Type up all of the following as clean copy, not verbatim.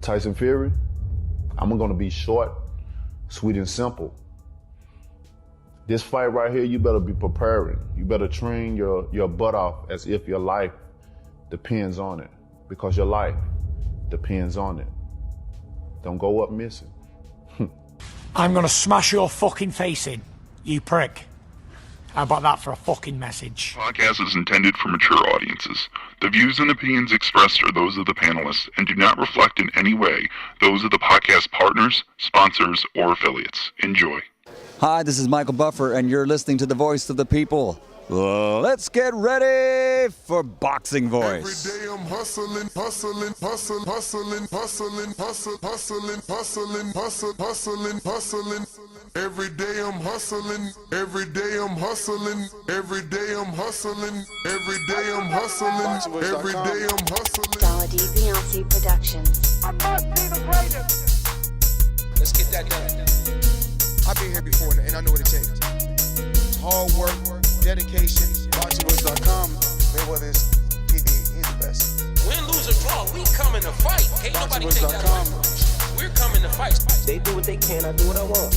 Tyson Fury, I'm gonna be short, sweet and simple. This fight right here, you better be preparing. You better train your butt off as if your life depends on it, because your life depends on it. Don't go up missing. I'm gonna smash your fucking face in, you prick. How about that for a fucking message? Podcast is intended for mature audiences. The views and opinions expressed are those of the panelists and do not reflect in any way those of the podcast partners, sponsors, or affiliates. Enjoy. Hi, this is Michael Buffer, and you're listening to the Voice of the People. Let's get ready for Boxing Voice. Every day I'm hustling, hustling, hustling, hustling, hustling, hustling, hustling, hustling, hustling, hustling, hustling. Every day I'm hustling, every day I'm hustling, every day I'm hustling, every day I'm hustling, every day I'm hustling. Dolla Dibiase Productions. I must be the greatest. Let's get that done. I've been here before and I know what it takes. It's hard work, dedication. BoxingVoice.com. Mayweather is he's the best. Win, lose, or draw, we coming to fight. Can't nobody take that away from us. We're coming to fight. They do what they can, I do what I want.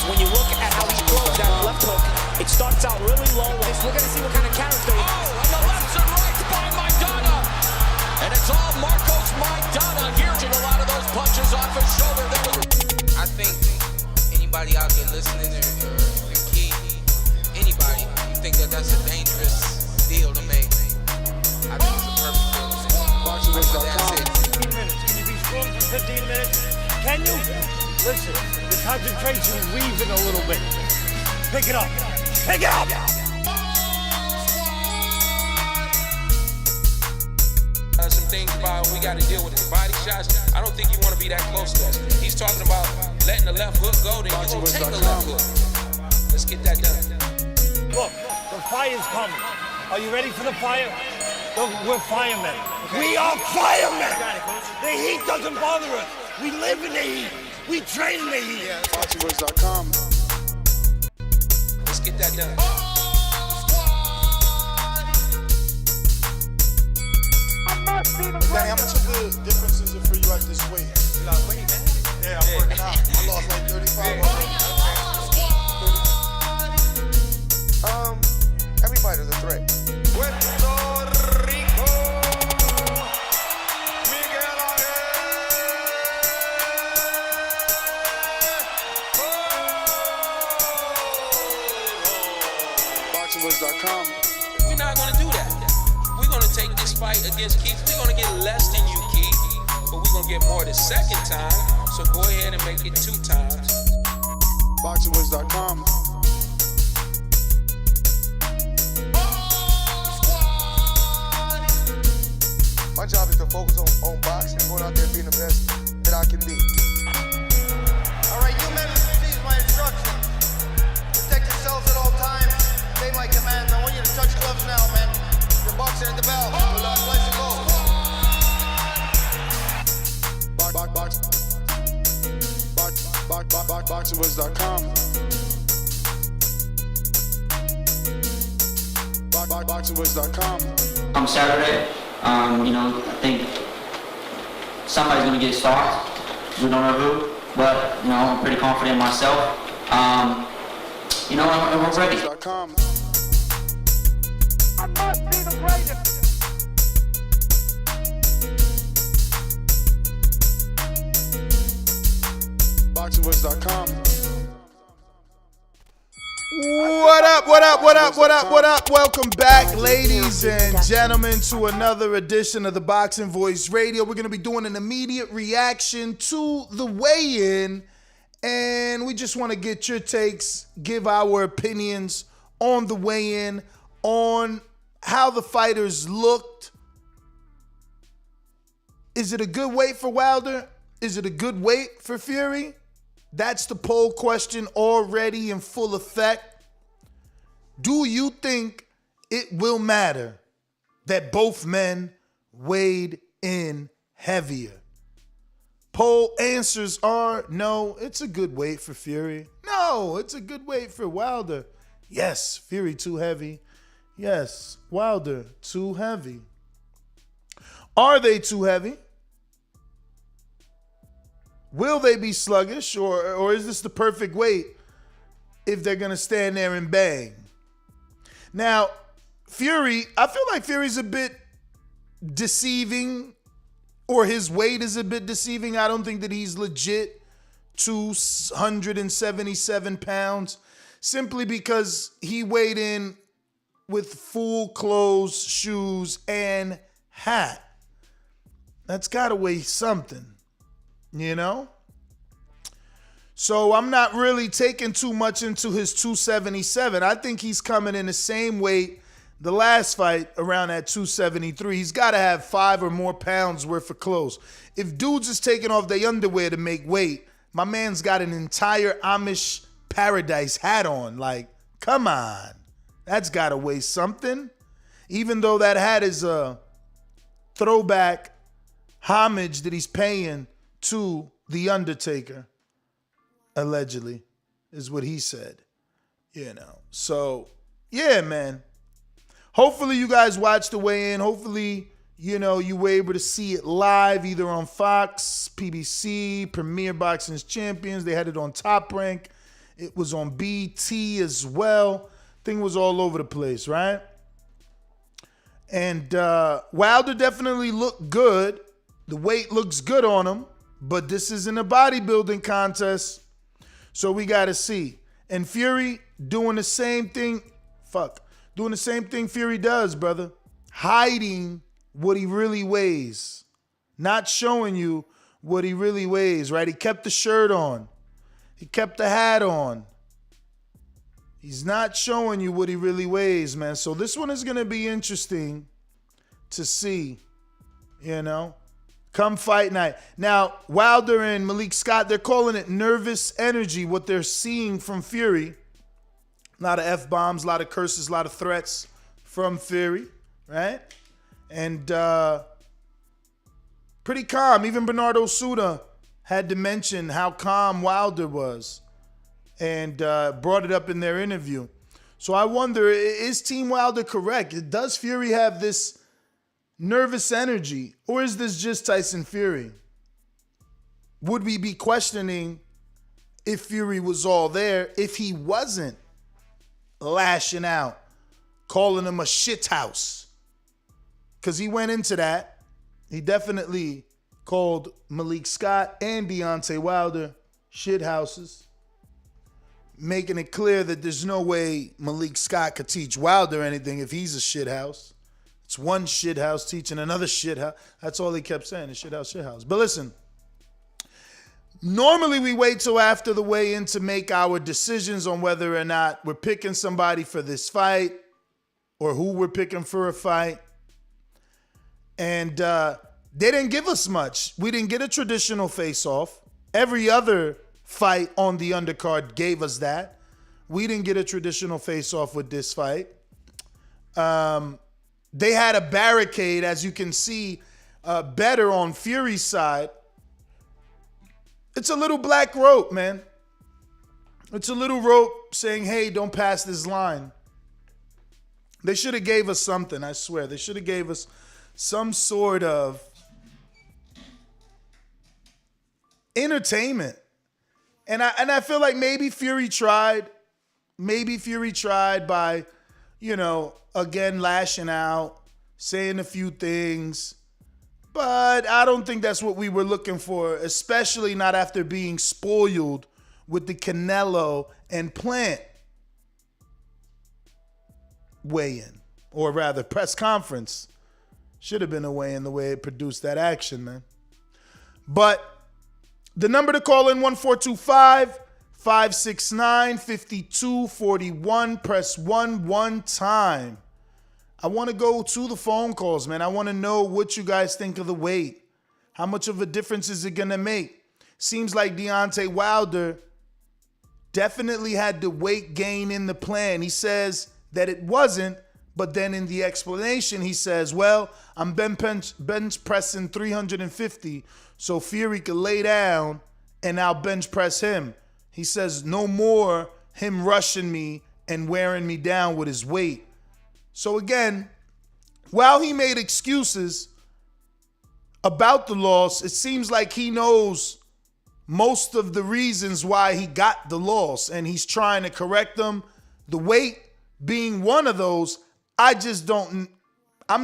When you look at how he throws that left hook, it starts out really low. We're gonna see what kind of character. Oh, and the lefts and rights by Maidana. And it's all Marcos Maidana here. A lot of those punches off his shoulder. I think anybody out there listening or key, anybody, you think that that's a dangerous deal to make. I think it's a perfect deal to make. BoxingVoice.com. 15 minutes. Can you be strong for 15 minutes? Can you? Listen, the concentration's leaving a little bit. Pick it up. Pick it up! Some things about we got to deal with his body shots. I don't think you want to be that close to us. He's talking about letting the left hook go, then you're going to take the left hook. Let's get that done. Look, the fire's coming. Are you ready for the fire? Look, we're firemen. Okay. We are firemen! The heat doesn't bother us. We live in the heat. We train in the heat. BoxingVoice.com. Let's get that done. Danny, how much of the difference is it for you at this weight? You lost weight, man. Yeah, I'm working out. I lost like 35 every fighter's a threat. Puerto Rico, Miguel BoxingVoice.com. We're not going to do that. We're going to take this fight against Keith. We're going to get less than you, Keith, but we're going to get more the second time. So go ahead and make it 2 times. BoxingVoice.com. My job is to focus on boxing and going out there and being the best that I can be. All right, you men, please my instructions. Protect yourselves at all times. Obey my commands. I want you to touch gloves now, man. You're boxing at the bell. Place to go. BoxingVoice.com. BoxingVoice.com. Saturday, I think somebody's going to get stalked. We don't know who, but, I'm pretty confident in myself. And we're ready. I must be the greatest. BoxingVoice.com. What up, what up, what up, what up, what up? Welcome back, ladies and gentlemen, to another edition of the Boxing Voice Radio. We're going to be doing an immediate reaction to the weigh-in, and we just want to get your takes, give our opinions on the weigh-in, on how the fighters looked. Is it a good weight for Wilder? Is it a good weight for Fury? That's the poll question already in full effect. Do you think it will matter that both men weighed in heavier? Poll answers are no, it's a good weight for Fury. No, it's a good weight for Wilder. Yes, Fury too heavy. Yes, Wilder too heavy. Are they too heavy? Will they be sluggish, or is this the perfect weight if they're going to stand there and bang? Now, Fury, I feel like Fury's a bit deceiving, or his weight is a bit deceiving. I don't think that he's legit 277 pounds, simply because he weighed in with full clothes, shoes, and hat. That's got to weigh something, you know? So I'm not really taking too much into his 277. I think he's coming in the same weight the last fight, around at 273. He's got to have 5 or more pounds worth of clothes. If dudes is taking off their underwear to make weight, my man's got an entire Amish paradise hat on. Like, come on. That's got to weigh something. Even though that hat is a throwback homage that he's paying to The Undertaker, allegedly, is what he said. You know, so, yeah, man. Hopefully you guys watched the weigh-in. Hopefully, you know, you were able to see it live, either on Fox, PBC, Premier Boxing's Champions. They had it on Top Rank. It was on BT as well. Thing was all over the place, right? And Wilder definitely looked good. The weight looks good on him, but this isn't a bodybuilding contest, so we got to see. And Fury doing the same thing. Doing the same thing Fury does, brother. Hiding what he really weighs. Not showing you what he really weighs, right? He kept the shirt on. He kept the hat on. He's not showing you what he really weighs, man. So this one is going to be interesting to see, you know, come fight night. Now, Wilder and Malik Scott, they're calling it nervous energy, what they're seeing from Fury. A lot of F-bombs, a lot of curses, a lot of threats from Fury, right? And pretty calm. Even Bernardo Suda had to mention how calm Wilder was and brought it up in their interview. So I wonder, is Team Wilder correct? Does Fury have this nervous energy, or is this just Tyson Fury? Would we be questioning if Fury was all there if he wasn't lashing out, calling him a shithouse? Because he went into that. He definitely called Malik Scott and Deontay Wilder shithouses, making it clear that there's no way Malik Scott could teach Wilder anything if he's a shithouse. It's one shithouse teaching another shithouse. That's all he kept saying, is shithouse. But listen, normally we wait till after the weigh-in to make our decisions on whether or not we're picking somebody for this fight or who we're picking for a fight. And they didn't give us much. We didn't get a traditional face-off. Every other fight on the undercard gave us that. We didn't get a traditional face-off with this fight. They had a barricade, as you can see, better on Fury's side. It's a little black rope, man. It's a little rope saying, hey, don't pass this line. They should have gave us something, I swear. They should have gave us some sort of entertainment. And I feel like maybe Fury tried. Maybe Fury tried by, you know, again, lashing out, saying a few things. But I don't think that's what we were looking for, especially not after being spoiled with the Canelo and Plant weigh-in, or rather press conference. Should have been a weigh-in the way it produced that action, man. But the number to call in, 1425-569-5241. Press 1 one time. I want to go to the phone calls, man. I want to know what you guys think of the weight. How much of a difference is it going to make? Seems like Deontay Wilder definitely had the weight gain in the plan. He says that it wasn't, but then in the explanation, he says, well, I'm bench pressing 350, so Fury could lay down and I'll bench press him. He says, no more him rushing me and wearing me down with his weight. So again, while he made excuses about the loss, it seems like he knows most of the reasons why he got the loss, and he's trying to correct them. The weight being one of those, I'm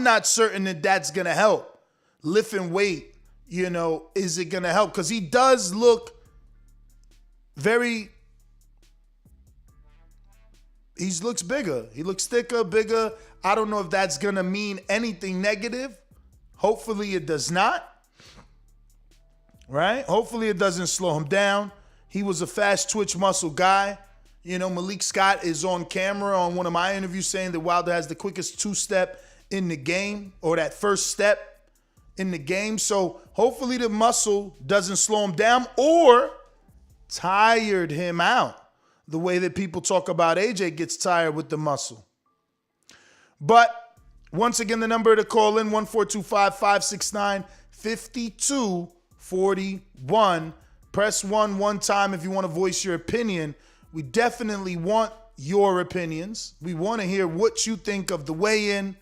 not certain that that's going to help. Lifting weight, is it going to help? Because he does look he looks bigger. He looks thicker, bigger. I don't know if that's going to mean anything negative. Hopefully it does not. Right? Hopefully it doesn't slow him down. He was a fast twitch muscle guy. Malik Scott is on camera on one of my interviews saying that Wilder has the quickest two-step in the game, or that first step in the game. So hopefully the muscle doesn't slow him down or tired him out the way that people talk about AJ gets tired with the muscle. But once again, the number to call in, 1-425-569-5241. Press 1 one time if you want to voice your opinion. We definitely want your opinions. We want to hear what you think of the weigh-in.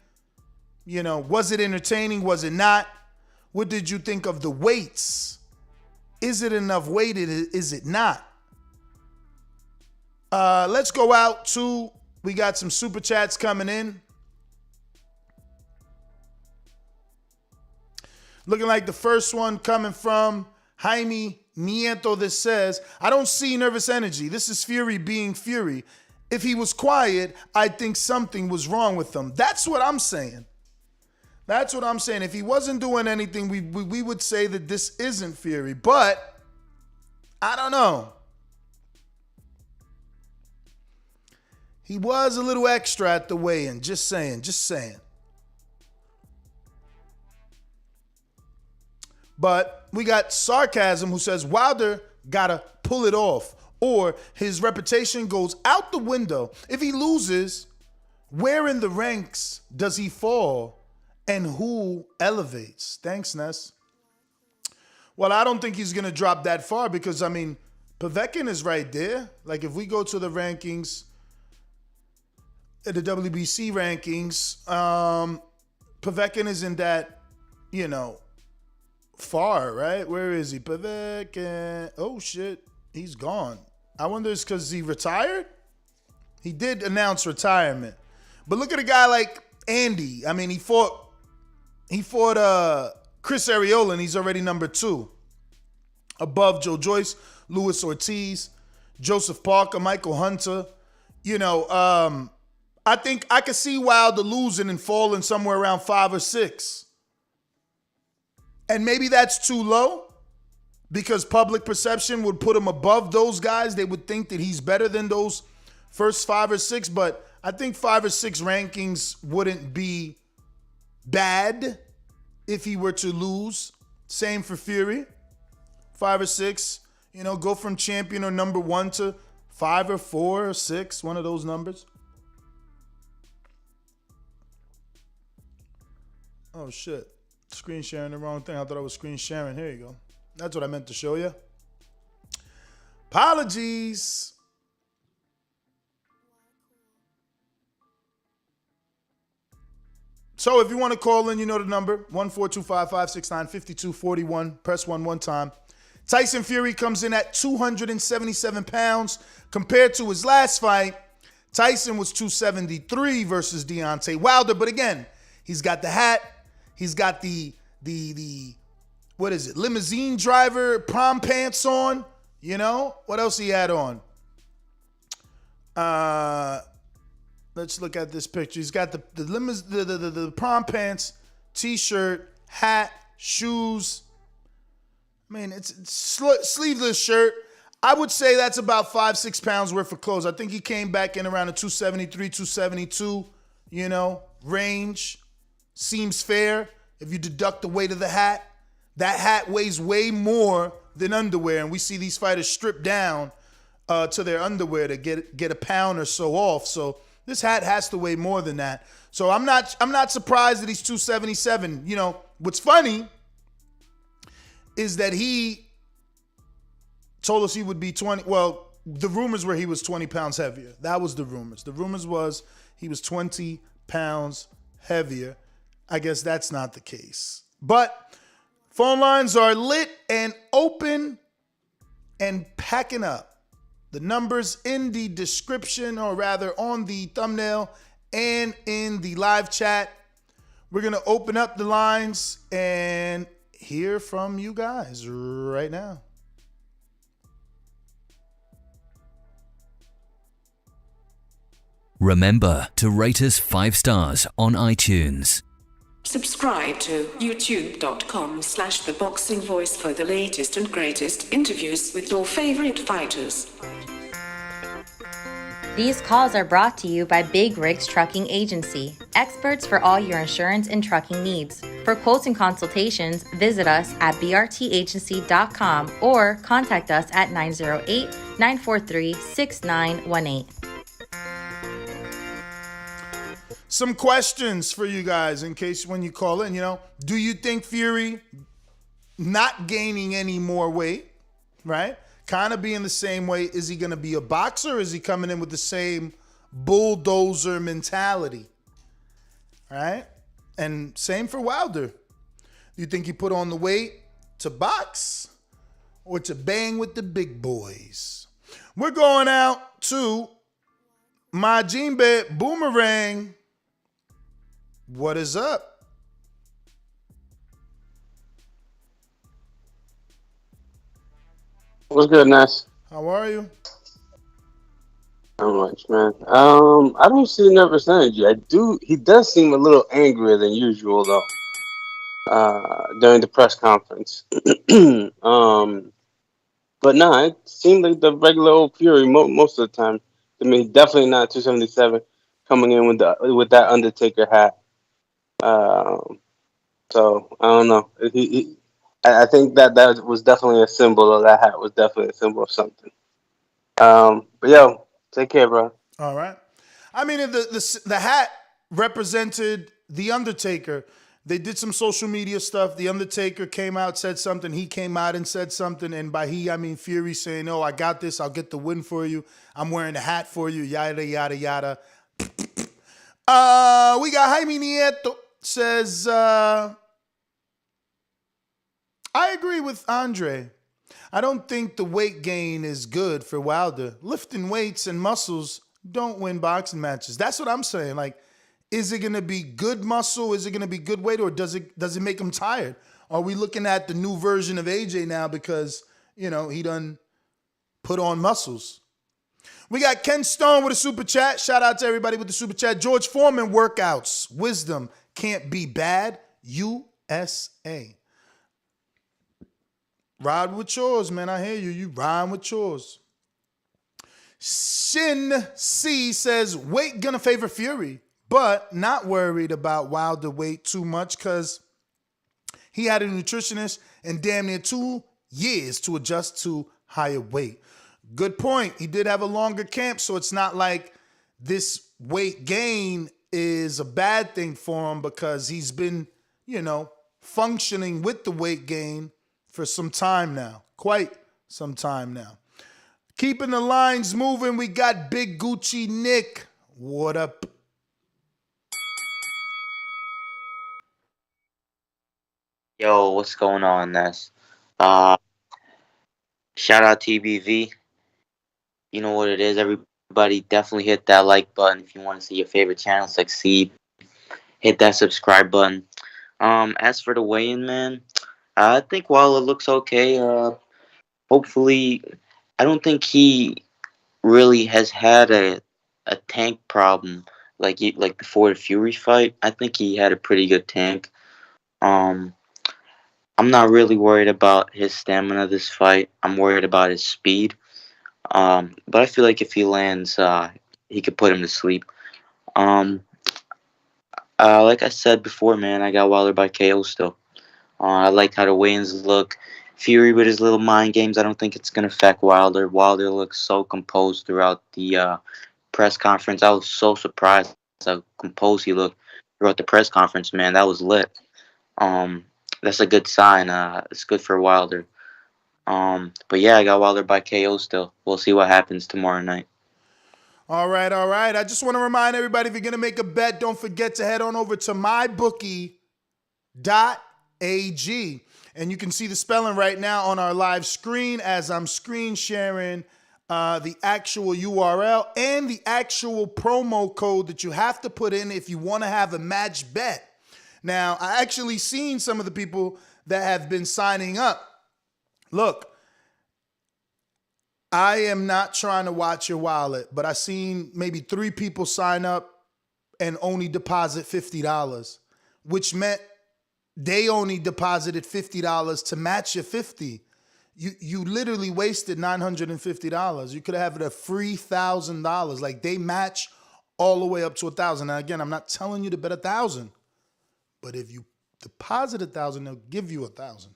Was it entertaining? Was it not? What did you think of the weights? Is it enough weight? Is it not? Let's go out to, we got some super chats coming in. Looking like the first one coming from Jaime Nieto that says, I don't see nervous energy. This is Fury being Fury. If he was quiet, I think something was wrong with him. That's what I'm saying. If he wasn't doing anything, we would say that this isn't Fury. But I don't know. He was a little extra at the weigh-in. Just saying. But we got Sarcasm who says Wilder gotta pull it off or his reputation goes out the window. If he loses, where in the ranks does he fall and who elevates? Thanks, Ness. Well, I don't think he's gonna drop that far because, Povetkin is right there. Like if we go to the rankings, the WBC rankings, Povetkin isn't that, far, right? Where is he? Povetkin. Oh, shit. He's gone. I wonder it's because he retired? He did announce retirement. But look at a guy like Andy. He fought Chris Areola, and he's already number 2. Above Joe Joyce, Luis Ortiz, Joseph Parker, Michael Hunter. I think I could see Wilder losing and falling somewhere around 5 or 6. And maybe that's too low because public perception would put him above those guys. They would think that he's better than those first 5 or 6. But I think 5 or 6 rankings wouldn't be bad if he were to lose. Same for Fury. 5 or 6, go from champion or number 1 to 5 or 4 or 6, one of those numbers. Oh, shit. Screen sharing the wrong thing. I thought I was screen sharing. Here you go. That's what I meant to show you. Apologies. So if you want to call in, you know the number. 1-425-569-5241. Press 1 one time. Tyson Fury comes in at 277 pounds. Compared to his last fight, Tyson was 273 versus Deontay Wilder. But again, he's got the hat. He's got the what is it? Limousine driver prom pants on. What else he had on? Let's look at this picture. He's got the prom pants, t-shirt, hat, shoes. It's sleeveless shirt. I would say that's about 5-6 pounds worth of clothes. I think he came back in around the 273, 272, range. Seems fair if you deduct the weight of the hat. That hat weighs way more than underwear, and we see these fighters strip down to their underwear to get a pound or so off. So this hat has to weigh more than that. So I'm not surprised that he's 277. What's funny is that he told us he would be 20. Well, the rumors were he was 20 pounds heavier. That was the rumors. The rumors was he was 20 pounds heavier. I guess that's not the case. But phone lines are lit and open. and packing up. The numbers in the description, or rather on the thumbnail and in the live chat. We're going to open up the lines and hear from you guys right now. Remember to rate us 5 stars on iTunes. Subscribe to youtube.com/theboxingvoice for the latest and greatest interviews with your favorite fighters. These calls are brought to you by Big Rigs Trucking Agency, experts for all your insurance and trucking needs. For quotes and consultations, visit us at brtagency.com or contact us at 908-943-6918. Some questions for you guys in case when you call in, do you think Fury not gaining any more weight, right? Kind of being the same way. Is he going to be a boxer, or is he coming in with the same bulldozer mentality? Right? And same for Wilder. Do you think he put on the weight to box or to bang with the big boys? We're going out to Majimbe Boomerang. What is up? What's good, Ness? How are you? Not much, man. I don't see the nervous energy. He does seem a little angrier than usual, though. During the press conference. But it seemed like the regular old Fury most of the time. I mean, definitely not 277 coming in with that Undertaker hat. So I don't know. I think that was definitely a symbol, or that hat was definitely a symbol of something. But yo, take care, bro. All right. I mean, the hat represented the Undertaker. They did some social media stuff. The Undertaker came out, said something. He came out and said something. And by he, I mean Fury saying, "Oh, I got this. I'll get the win for you. I'm wearing the hat for you." Yada yada yada. We got Jaime Nieto says, I agree with Andre. I don't think the weight gain is good for Wilder. Lifting weights and muscles don't win boxing matches. That's what I'm saying. Like, is it going to be good muscle? Is it going to be good weight? Or does it make him tired? Are we looking at the new version of AJ now because, he done put on muscles? We got Ken Stone with a super chat. Shout out to everybody with the super chat. George Foreman workouts. Wisdom can't be bad. USA. Ride with yours, man. I hear you. You rhyme with yours. Shin C says, weight gonna favor Fury, but not worried about Wilder weight too much because he had a nutritionist and damn near 2 years to adjust to higher weight. Good point. He did have a longer camp, so it's not like this weight gain is a bad thing for him because he's been, functioning with the weight gain for some time now. Quite some time now. Keeping the lines moving, we got Big Gucci Nick. What up? Yo, what's going on, Ness? Shout out TBV. You know what it is, everybody. Definitely hit that like button if you want to see your favorite channel succeed. Hit that subscribe button. As for the weigh-in, man, I think Wilder looks okay. Hopefully, I don't think he really has had a tank problem like before the Fury fight. I think he had a pretty good tank. I'm not really worried about his stamina this fight. I'm worried about his speed. But I feel like if he lands, he could put him to sleep. Like I said before, man, I got Wilder by KO still. I like how the weigh-ins look. Fury with his little mind games, I don't think it's going to affect Wilder. Wilder looks so composed throughout the press conference. I was so surprised how composed he looked throughout the press conference, man. That was lit. That's a good sign. It's good for Wilder. But yeah, I got Wilder by KO still. We'll see what happens tomorrow night. All right. I just want to remind everybody, if you're going to make a bet, don't forget to head on over to mybookie.ag. And you can see the spelling right now on our live screen as I'm screen sharing the actual URL and the actual promo code that you have to put in if you want to have a match bet. Now, I actually seen some of the people that have been signing up. Look, I am not trying to watch your wallet, but I seen maybe 3 people sign up and only deposit $50, which meant they only deposited $50 to match your 50. You literally wasted $950. You could have had a free $1,000. Like, they match all the way up to $1,000. Now, again, I'm not telling you to bet $1,000, but if you deposit $1,000, they'll give you $1,000.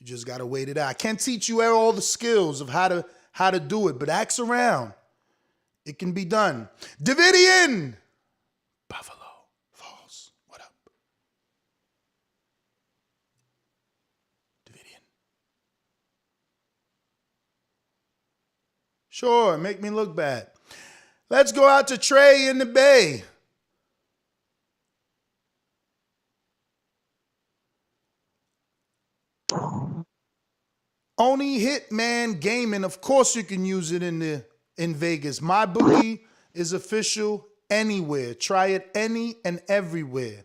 You just gotta wait it out. I can't teach you all the skills of how to do it, but ask around. It can be done. Davidian, Buffalo Falls. What up? Davidian. Sure, make me look bad. Let's go out to Trey in the Bay. Only Hitman Gaming. Of course you can use it in Vegas. My bookie is official anywhere. Try it any and everywhere.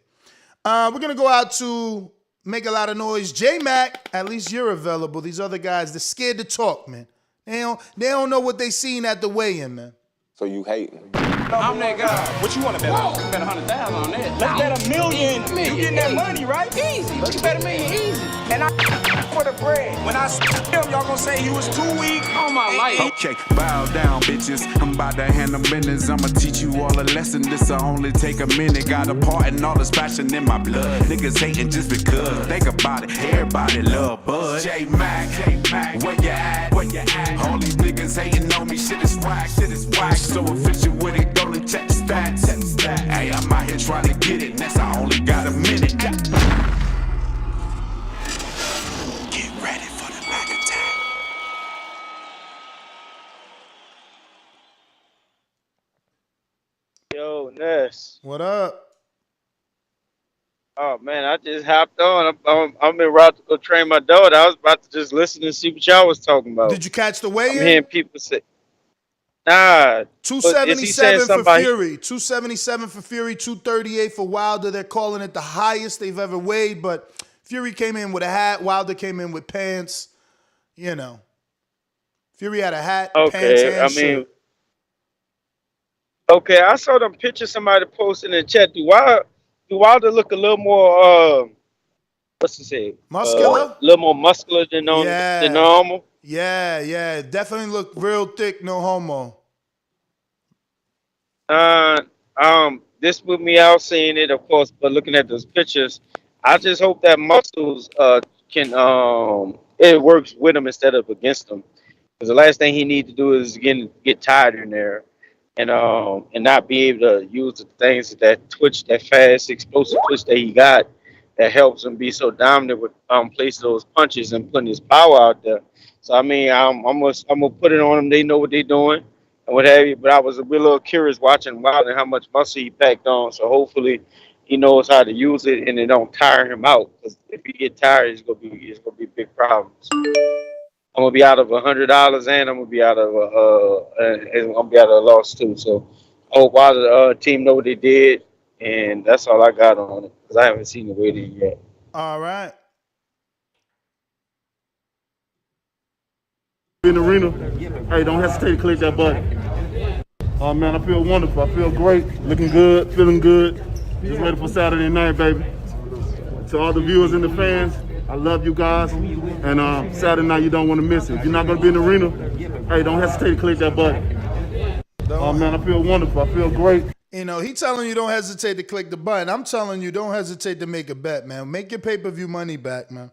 We're gonna go out to make a lot of noise. J-Mac, at least you're available. These other guys, they're scared to talk, man. They don't know what they seen at the weigh-in, man. So you hating? I'm that guy. What you want to bet on? Bet 100,000 on that. Let's bet $1 million. You getting that money, right? Easy. Let's bet $1 million easy. And I for the bread. When I him, y'all gonna say he was too weak on my life. Okay, bow down, bitches. I'm about to handle business. I'ma teach you all a lesson. This'll only take a minute. Got a part and all this passion in my blood. Niggas hating just because. Think about it. Everybody love Bud. J-Mac, where you at? Where you at? All these niggas hating on me. Shit is whack. So official with it. Go and check the stats. Hey, I'm out here trying to get it. That's I only got a minute. Get ready for the back attack. Yo, Ness. What up? Oh man, I just hopped on. I'm en route to go train my daughter. I was about to just listen and see what y'all was talking about. Did you catch the weigh-in? I'm hearing people say, nah. 277 for Fury. 277 for Fury, 238 for Wilder. They're calling it the highest they've ever weighed, but Fury came in with a hat. Wilder came in with pants. You know. Fury had a hat, pants, and shirt. Okay, I saw them pictures somebody posted in the chat. Do Wilder look a little more, what's it say? Muscular? A little more muscular than normal? Yeah. Definitely look real thick, no homo. This put me out seeing it, of course, but looking at those pictures, I just hope that muscles it works with him instead of against him. Because the last thing he needs to do is get tired in there and not be able to use the things that twitch, that fast, explosive twitch that he got that helps him be so dominant with placing those punches and putting his power out there. So I mean, I'm gonna put it on them. They know what they're doing and what have you. But I was a little curious watching Wilder and how much muscle he packed on. So hopefully he knows how to use it and it don't tire him out. Because if he get tired, it's gonna be big problems. I'm gonna be out of $100 and I'm gonna be out of a loss too. So I hope Wilder team know what they did, and that's all I got on it because I haven't seen the weigh-in yet. All right. In the arena, hey, don't hesitate to click that button. Oh man, I feel wonderful. I feel great, looking good, feeling good. Just ready for Saturday night, baby. To all the viewers and the fans, I love you guys. And Saturday night, you don't want to miss it. If you're not going to be in the arena, hey, don't hesitate to click that button. Oh man, I feel wonderful. I feel great. You know, he telling you don't hesitate to click the button. I'm telling you don't hesitate to make a bet, man. Make your pay-per-view money back, man.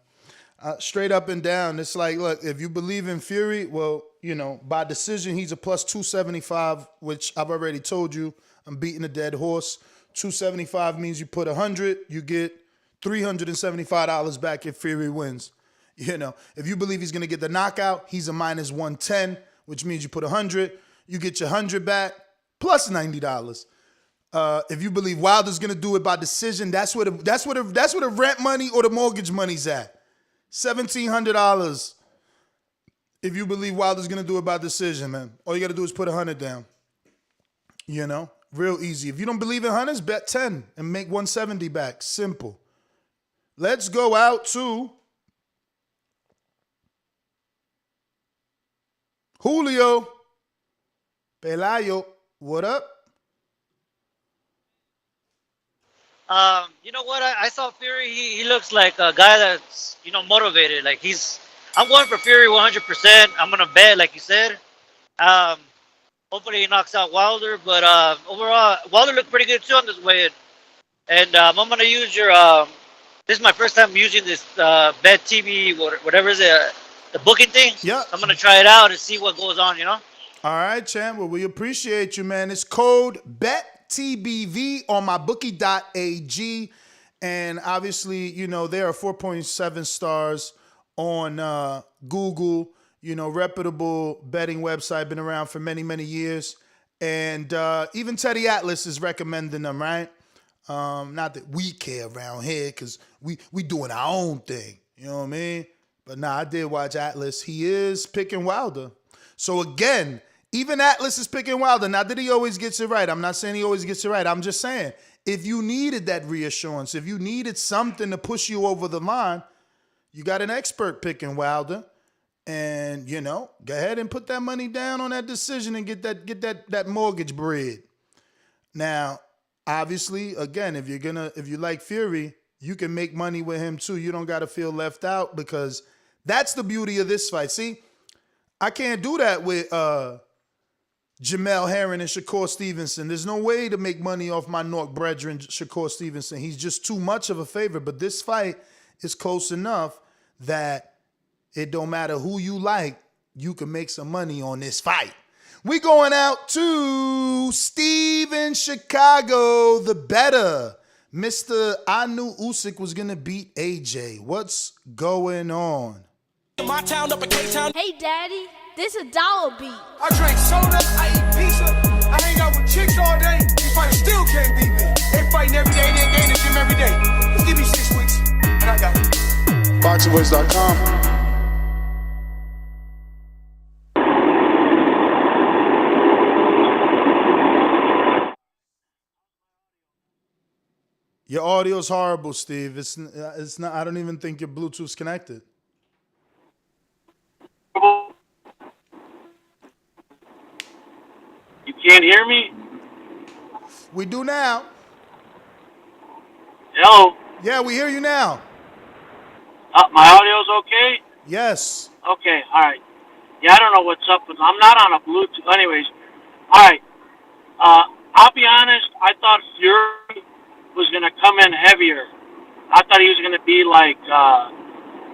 Straight up and down. It's like, look, if you believe in Fury, well, you know, by decision, he's a plus 275, which I've already told you. I'm beating a dead horse. 275 means you put 100, you get $375 back if Fury wins. You know, if you believe he's going to get the knockout, he's a minus 110, which means you put 100, you get your 100 back plus $90. If you believe Wilder's gonna do it by decision, that's where the rent money or the mortgage money's at. $1,700. If you believe Wilder's gonna do it by decision, man, all you gotta do is put 100 down. You know, real easy. If you don't believe in hunters, bet 10 and make 170 back. Simple. Let's go out to Julio Pelayo. What up? You know what? I saw Fury. He looks like a guy that's, motivated. Like I'm going for Fury 100%. I'm going to bet, like you said. Hopefully he knocks out Wilder. But overall, Wilder looked pretty good too on this weigh-in. And I'm going to use your, this is my first time using this Bet TV, whatever is it, the booking thing. Yeah. I'm going to try it out and see what goes on, All right, champ. Well, we appreciate you, man. It's code BETTBV on mybookie.ag. And obviously, there are 4.7 stars on Google, reputable betting website, been around for many, many years. And even Teddy Atlas is recommending them, right? Not that we care around here because we doing our own thing. You know what I mean? But nah, I did watch Atlas. He is picking Wilder. So again, even Atlas is picking Wilder. Not that he always gets it right. I'm not saying he always gets it right. I'm just saying, if you needed that reassurance, if you needed something to push you over the line, you got an expert picking Wilder. And, go ahead and put that money down on that decision and get that mortgage bread. Now, obviously, again, if you like Fury, you can make money with him too. You don't got to feel left out because that's the beauty of this fight. See, I can't do that with Jamel Herring and Shakur Stevenson. There's no way to make money off my North brethren, Shakur Stevenson. He's just too much of a favorite. But this fight is close enough that it don't matter who you like, you can make some money on this fight. We going out to Steve in Chicago, the better. Mr. I knew Usyk was going to beat AJ. What's going on? My town up in K-Town. Hey, Daddy, this a Dolla beat. I drink soda, I eat pizza, I hang out with chicks all day. These fighters still can't beat me. They fighting every day, they in the gym every day. Just give me 6 weeks, and I got it. BoxingVoice.com. Your audio's horrible, Steve. It's not. I don't even think your Bluetooth's connected. You can't hear me? We do now. Hello? Yeah, we hear you now. My audio's okay? Yes. Okay, all right. Yeah, I don't know what's up with. I'm not on a Bluetooth. Anyways, all right. I'll be honest. I thought Fury was going to come in heavier. I thought he was going to be like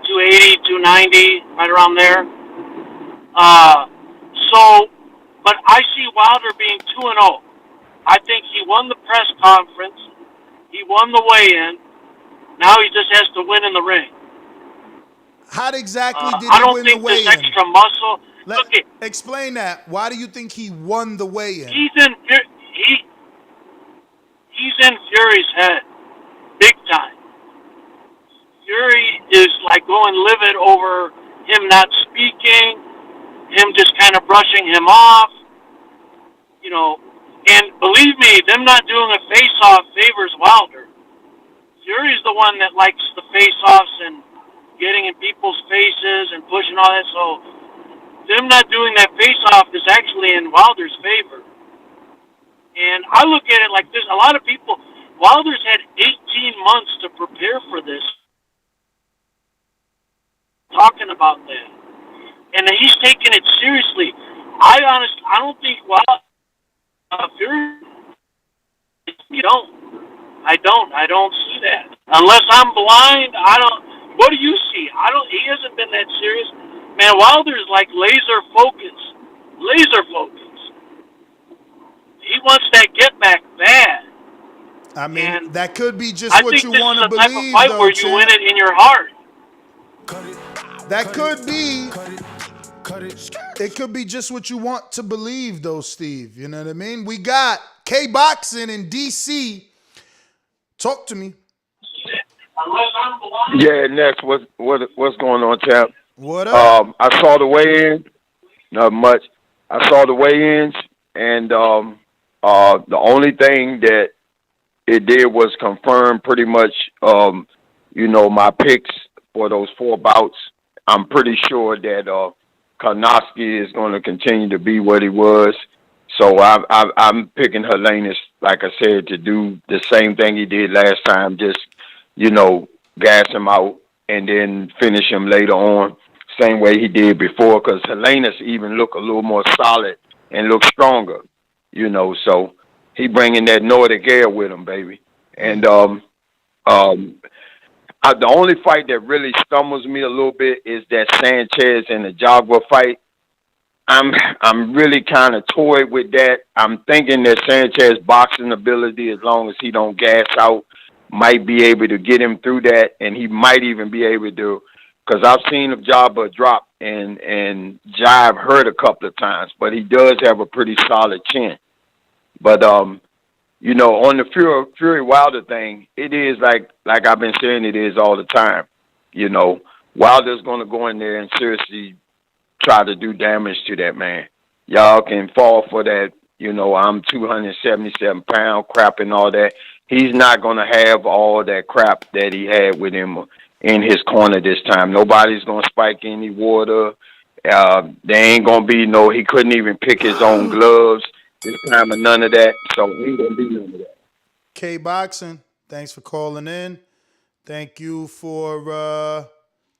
280, 290, right around there. But I see Wilder being 2-0. I think he won the press conference. He won the weigh-in. Now he just has to win in the ring. How exactly did I he don't win think the weigh-in? there's extra muscle. Explain that. Why do you think he won the weigh-in? He's in Fury's head, big time. Fury is like going livid over him not speaking, him just kind of brushing him off, And believe me, them not doing a face-off favors Wilder. Fury's the one that likes the face-offs and getting in people's faces and pushing all that. So them not doing that face-off is actually in Wilder's favor. And I look at it like this. A lot of people, Wilder's had 18 months to prepare for this. Talking about that. And he's taking it seriously. I don't think Fury, I don't see that. Unless I'm blind, what do you see? He hasn't been that serious. Man, Wilder's like laser focus. He wants that get back bad. I mean, and that could be just what you want to believe, though. I think this is the type of fight where you win it in your heart. That could be. It could be just what you want to believe, though, Steve. You know what I mean? We got K-Boxing in D.C. Talk to me. Yeah, next, what's going on, champ? What up? I saw the weigh-in. Not much. I saw the weigh-ins, and the only thing that it did was confirm pretty much, my picks for those 4 bouts. I'm pretty sure that Karnofsky is going to continue to be what he was. So I'm picking Helenius, like I said, to do the same thing he did last time, just, gas him out and then finish him later on, same way he did before, because Helenius even look a little more solid and look stronger, so he bringing that Nordic air with him, baby. And the only fight that really stumbles me a little bit is that Sanchez and the Jaguar fight. I'm really kind of toyed with that. I'm thinking that Sanchez boxing ability, as long as he don't gas out, might be able to get him through that, and he might even be able to, because I've seen Jabba drop and jive hurt a couple of times, but he does have a pretty solid chin. But on the Fury Wilder thing, it is like I've been saying it is all the time. Wilder's going to go in there and seriously try to do damage to that man. Y'all can fall for that, I'm 277 pound crap and all that. He's not going to have all that crap that he had with him in his corner this time. Nobody's going to spike any water. There ain't going to be he couldn't even pick his own gloves this time or none of that. So ain't going to be none of that. K-Boxing, thanks for calling in. Thank you for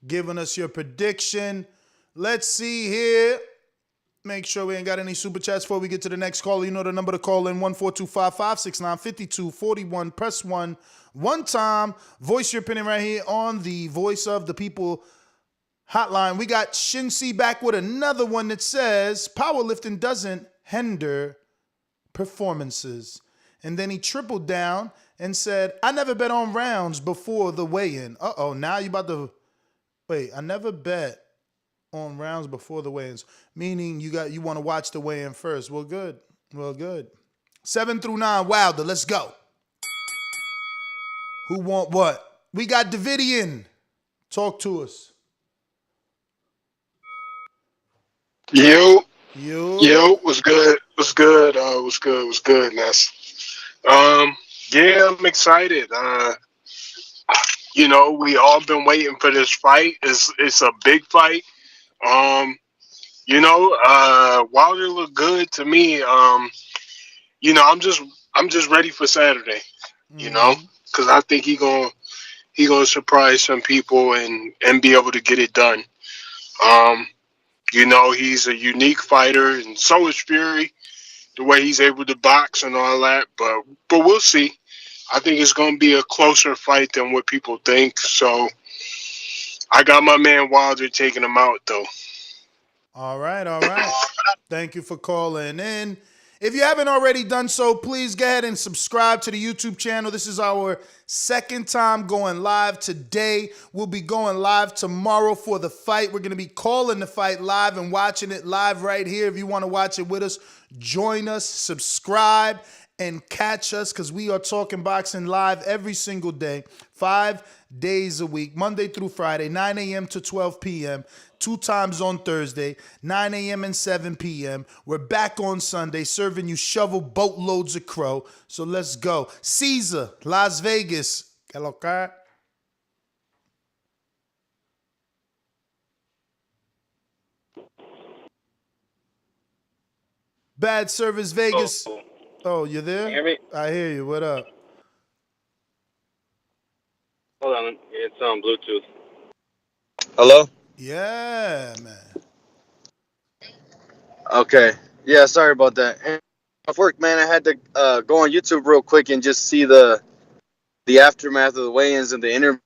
giving us your prediction. Let's see here. Make sure we ain't got any super chats before we get to the next call. You know the number to call in, 14255695241. Press 1 one time. Voice your opinion right here on the Voice of the People hotline. We got Shinsi back with another one that says, powerlifting doesn't hinder performances. And then he tripled down and said, I never bet on rounds before the weigh-in. Uh-oh, now you about to... Wait, I never bet on rounds before the weigh-ins, meaning you want to watch the weigh-in first. Well, good. 7 through 9, Wilder, let's go. Who want what? We got Davidian. Talk to us. Yo, what's good? What's good, Ness? Yeah, I'm excited. We all been waiting for this fight. It's a big fight. Wilder looked good to me. I'm just ready for Saturday. Because I think he gonna surprise some people and be able to get it done. He's a unique fighter, and so is Fury. The way he's able to box and all that, but we'll see. I think it's gonna be a closer fight than what people think. So I got my man Wilder taking him out, though. All right. Thank you for calling in. If you haven't already done so, please go ahead and subscribe to the YouTube channel. This is our second time going live today. We'll be going live tomorrow for the fight. We're going to be calling the fight live and watching it live right here. If you want to watch it with us, join us, subscribe, and catch us, because we are talking boxing live every single day, 5 days a week, Monday through Friday, 9 a.m. to 12 p.m., 2 times on Thursday, 9 a.m. and 7 p.m. We're back on Sunday serving you shovel boatloads of crow. So let's go. Caesar, Las Vegas. Hello, car. Bad Service Vegas. Oh, you're there? Can you hear me? I hear you. What up? Hold on. It's on Bluetooth. Hello? Yeah, man. Okay. Yeah, sorry about that. Off work, man, I had to go on YouTube real quick and just see the aftermath of the weigh-ins and the interviews,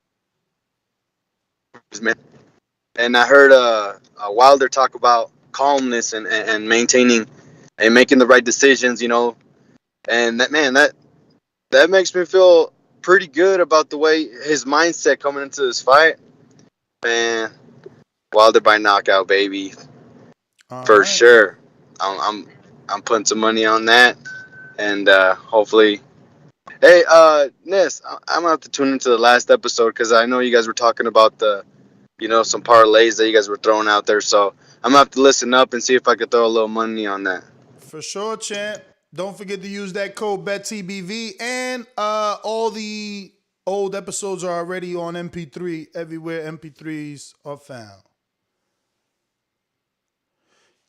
man. And I heard Wilder talk about calmness and maintaining and making the right decisions, And that makes me feel pretty good about the way his mindset coming into this fight. Man, Wilder by knockout, baby. For sure. I'm putting some money on that. and hopefully. Hey, Ness, I'm gonna have to tune into the last episode because I know you guys were talking about some parlays that you guys were throwing out there. So I'm gonna have to listen up and see if I could throw a little money on that. For sure, champ. Don't forget to use that code BETTBV. And all the old episodes are already on MP3 everywhere MP3s are found.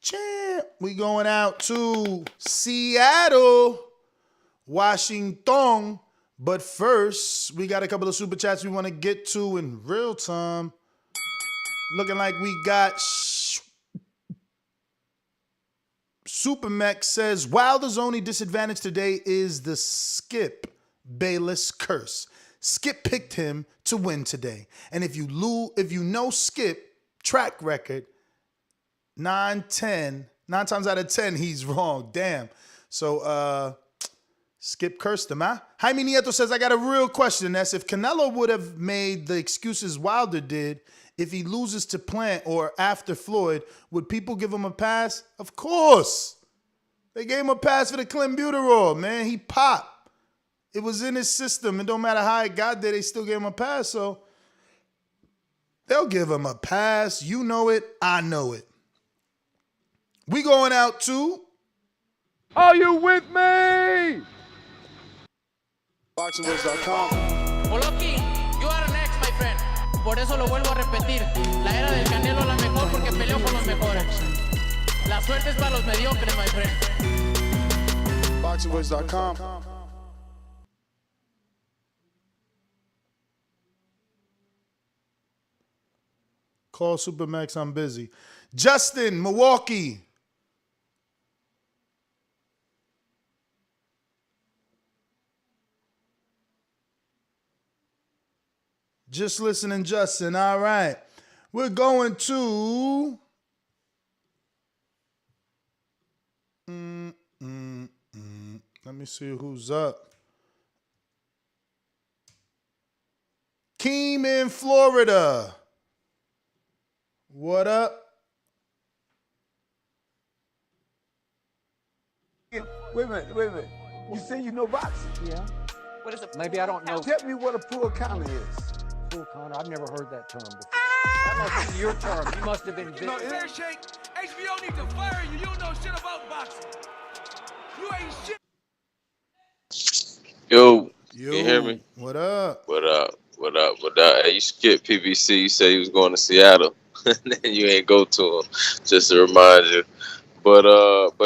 Champ, we going out to Seattle, Washington. But first, we got a couple of super chats we want to get to in real time. Looking like we got Supermax says, Wilder's only disadvantage today is the Skip Bayless curse. Skip picked him to win today. And if you know Skip track record, 9 times out of 10, he's wrong. Damn. So, Skip cursed him, huh? Jaime Nieto says, I got a real question. That's if Canelo would have made the excuses Wilder did, if he loses to Plant or after Floyd, would people give him a pass? Of course. They gave him a pass for the clenbuterol, man. He popped. It was in his system. It don't matter how it got there, they still gave him a pass. So they'll give him a pass. You know it. I know it. We going out to... Are you with me? BoxingWords.com. Poloki, you are next, my friend. Por eso lo vuelvo a repetir. La era del Canelo es la mejor porque peleó con los mejores. La suerte es para los mediocres, my friend. BoxingWords.com. Call Supermax, I'm busy. Justin, Milwaukee. Just listening, Justin. All right. We're going to... Let me see who's up. Keem in Florida. What up? Wait a minute. You say you know boxing? Yeah. What is it? Maybe I don't know. Tell me what a pool counter is. Pool counter? I've never heard that term before. That must be your term. You must have been... Fair shake. HBO need to fire you. You don't know shit about boxing. You ain't shit. Yo, can you hear me? What up? What up? Hey, you skipped PBC. You said you was going to Seattle. And then you ain't go to him. Just to remind you. But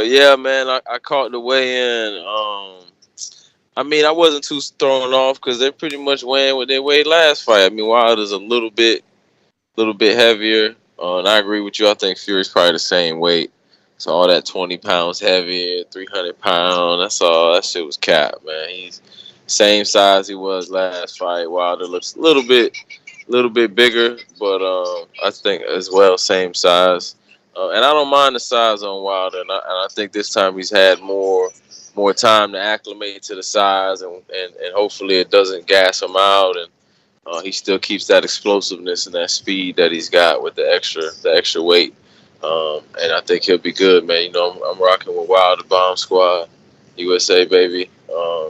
yeah, man, I caught the weigh in. I mean, I wasn't too thrown off because they're pretty much weighing what they weighed last fight. I mean, Wilder's a little bit heavier. And I agree with you. I think Fury's probably the same weight. So all that 20 pounds heavier, 300 pounds, that's all. That shit was cap, man. He's same size he was last fight. Wilder looks a little bit bigger, but I think as well same size. And I don't mind the size on Wilder, and I think this time he's had more time to acclimate to the size, and hopefully it doesn't gas him out, and he still keeps that explosiveness and that speed that he's got with the extra weight. And I think he'll be good, man. You know, I'm rocking with Wilder Bomb Squad, USA, baby.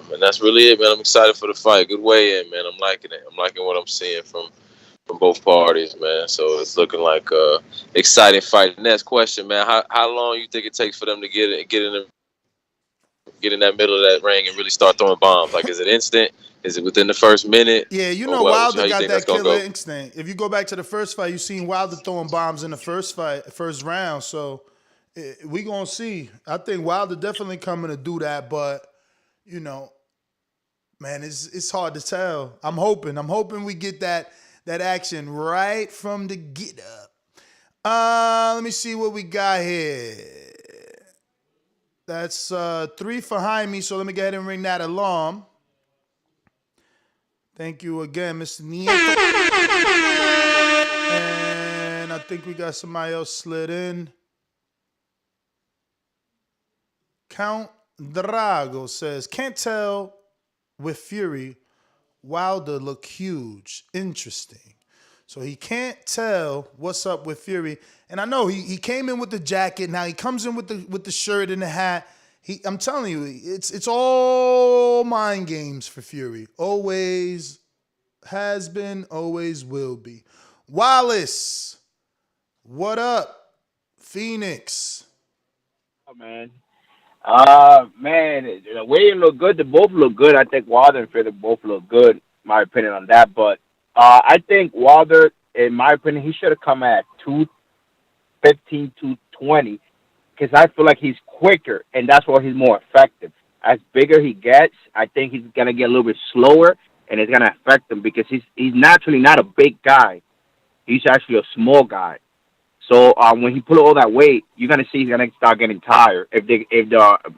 And that's really it, man. I'm excited for the fight. Good weigh-in, man. I'm liking it. I'm liking what I'm seeing from both parties, man. So it's looking like a exciting fight. Next question, man. How long you think it takes for them to get in that middle of that ring and really start throwing bombs? Like, is it instant? Is it within the first minute? Yeah, you know Wilder got that killer instinct. If you go back to the first fight, you seen Wilder throwing bombs in the first round. So we gonna see. I think Wilder definitely coming to do that, but you know, man, it's hard to tell. I'm hoping we get that action right from the get up. Let me see what we got here. That's 3 for Jaime, so let me go ahead and ring that alarm. Thank you again, Mr. Nieto. And I think we got somebody else slid in. Count Drago says, can't tell with Fury, Wilder look huge. Interesting. So he can't tell what's up with Fury. And I know he came in with the jacket. Now he comes in with the shirt and the hat. I'm telling you, it's all mind games for Fury. Always has been, always will be. Wallace, what up? Phoenix. Oh, man. Man, the way it look good, they both look good. I think Wilder and Fither both look good. My opinion on that, but I think Wilder, in my opinion, he should have come at 215, 220, because I feel like he's quicker, and that's where he's more effective. As bigger he gets, I think he's gonna get a little bit slower, and it's gonna affect him because he's naturally not a big guy. He's actually a small guy. So when he put all that weight, you're gonna see he's gonna start getting tired. If the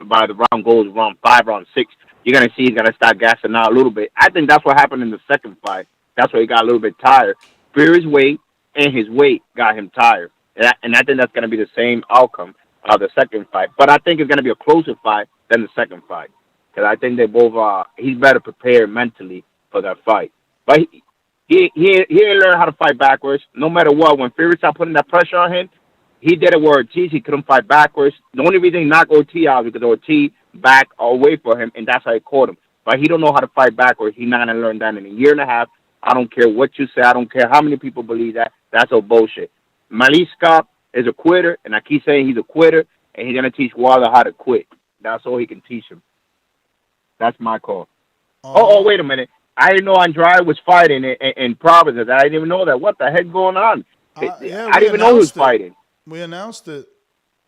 by the round goes round 5, round 6, you're gonna see he's gonna start gassing out a little bit. I think that's what happened in the second fight. That's why he got a little bit tired. Fury's weight and his weight got him tired, and I think that's gonna be the same outcome of the second fight. But I think it's gonna be a closer fight than the second fight because I think they both he's better prepared mentally for that fight. But he didn't learn how to fight backwards. No matter what, when Fury started putting that pressure on him, he did it where Ortiz, he couldn't fight backwards. The only reason he knocked Ortiz out because Ortiz backed away for him, and that's how he caught him. But he don't know how to fight backwards. He's not gonna learn that in a year and a half. I don't care what you say. I don't care how many people believe that. That's all bullshit. Maliska is a quitter, and I keep saying he's a quitter, and he's gonna teach Wilder how to quit. That's all he can teach him. That's my call. Oh, wait a minute. I didn't know Andrade was fighting in Providence. I didn't even know that. What the heck going on? I didn't even know he was fighting. We announced it.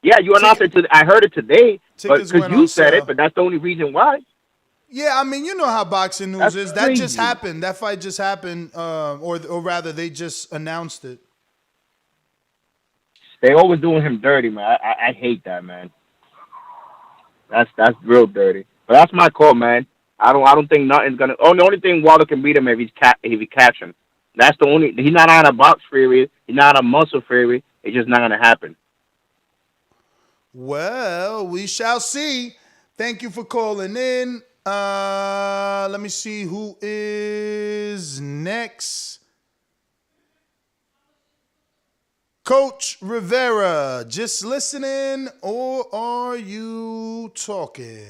Yeah, you announced it. I heard it today, but Tickets because went you on said sale. it. But that's the only reason why. Yeah, I mean, you know how boxing news That's is. That just crazy. happened. That fight just happened, or rather, they just announced it. They always doing him dirty, man. I hate that, man. That's real dirty. But that's my call, man. I don't think nothing's gonna. Oh, the only thing Wilder can beat him if he catch him. That's the only. He's not on a box Fury. He's not on a muscle Fury. It's just not gonna happen. Well, we shall see. Thank you for calling in. Let me see who is next. Coach Rivera, just listening or are you talking?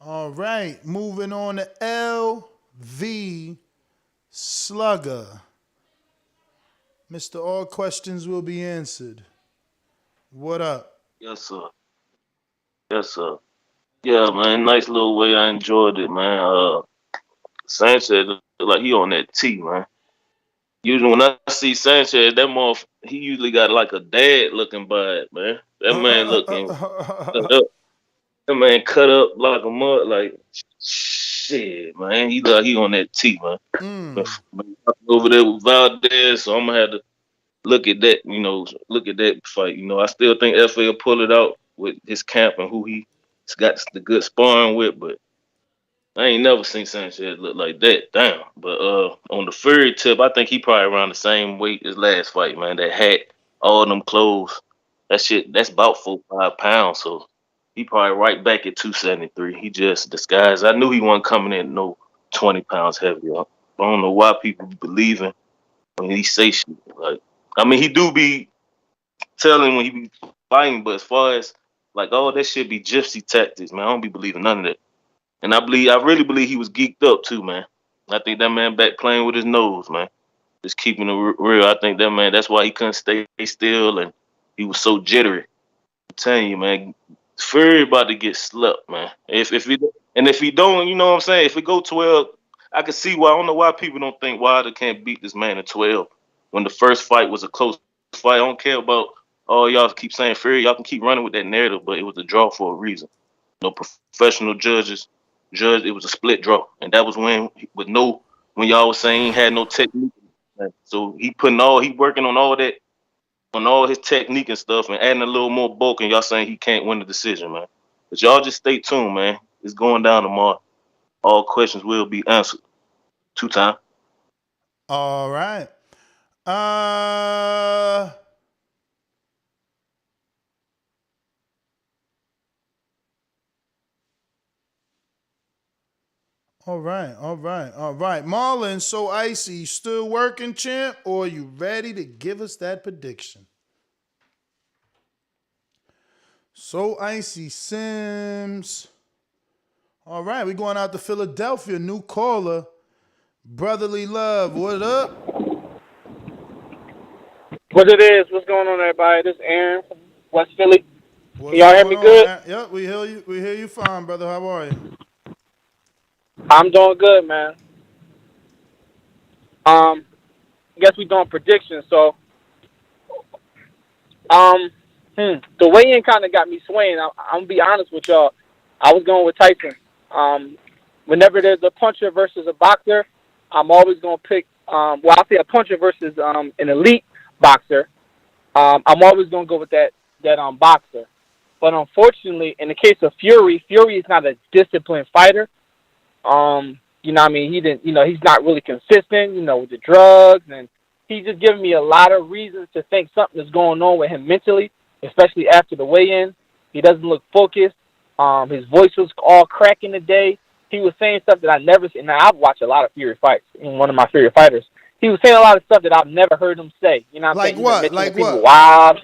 All right, moving on to LV Slugger. Mr. All questions will be answered. What up? Yes, sir. Yes, sir. Yeah, man. Nice little way. I enjoyed it, man. Sanchez look like he on that T, man. Usually when I see Sanchez, he usually got like a dad looking bud, man. That man looking cut up. That man cut up like a mud, like shit, man. He look like he on that T, man. Over there with Valdez, so I'm gonna have to look at that, look at that fight. I still think FA will pull it out with his camp and who he's got the good sparring with, but I ain't never seen Sanchez look like that. Damn. But on the Fury tip, I think he probably around the same weight as last fight, man. That hat, all them clothes, that shit, that's about 4-5 pounds. So he probably right back at 273. He just disguised. I knew he wasn't coming in no 20 pounds heavier. I don't know why people believe him when he say shit. Like, I mean, he do be telling when he be fighting, but as far as like, oh, that should be gypsy tactics, man. I don't be believing none of that. And I really believe he was geeked up too, man. I think that man back playing with his nose, man. Just keeping it real. I think that man, that's why he couldn't stay still and he was so jittery. I'm telling you, man, Fury about to get slept, man. If he don't, you know what I'm saying? If it go 12, I can see why. I don't know why people don't think Wilder can't beat this man in 12 when the first fight was a close fight. I don't care about y'all keep saying Fury. Y'all can keep running with that narrative, but it was a draw for a reason. No professional judges. It was a split draw, and that was when y'all was saying he had no technique. So he working on all that, on all his technique and stuff, and adding a little more bulk. And y'all saying he can't win the decision, man. But y'all just stay tuned, man. It's going down tomorrow. All questions will be answered. 2 time. All right. All right. Marlon, so icy, you still working, champ, or are you ready to give us that prediction? So icy Sims. All right, we going out to Philadelphia. New caller, Brotherly Love. What up? What it is? What's going on, everybody? This is Aaron from West Philly. What's Can y'all hear going me on? good? Yep, we hear you. We hear you fine, brother. How are you? I'm doing good, man. Guess we doing predictions. So, the weigh-in kind of got me swaying. I'm gonna be honest with y'all. I was going with Tyson. Whenever there's a puncher versus a boxer, I'm always gonna pick. Well, I'll say a puncher versus an elite boxer. I'm always gonna go with that boxer. But unfortunately, in the case of Fury is not a disciplined fighter. You know what I mean? He's not really consistent, with the drugs, and he's just giving me a lot of reasons to think something is going on with him mentally, especially after the weigh-in. He doesn't look focused. His voice was all cracking today. He was saying stuff that I never seen. Now, I've watched a lot of Fury fights. One of my favorite fighters. He was saying a lot of stuff that I've never heard him say. You know what I'm saying? What? Mentioning people's wives.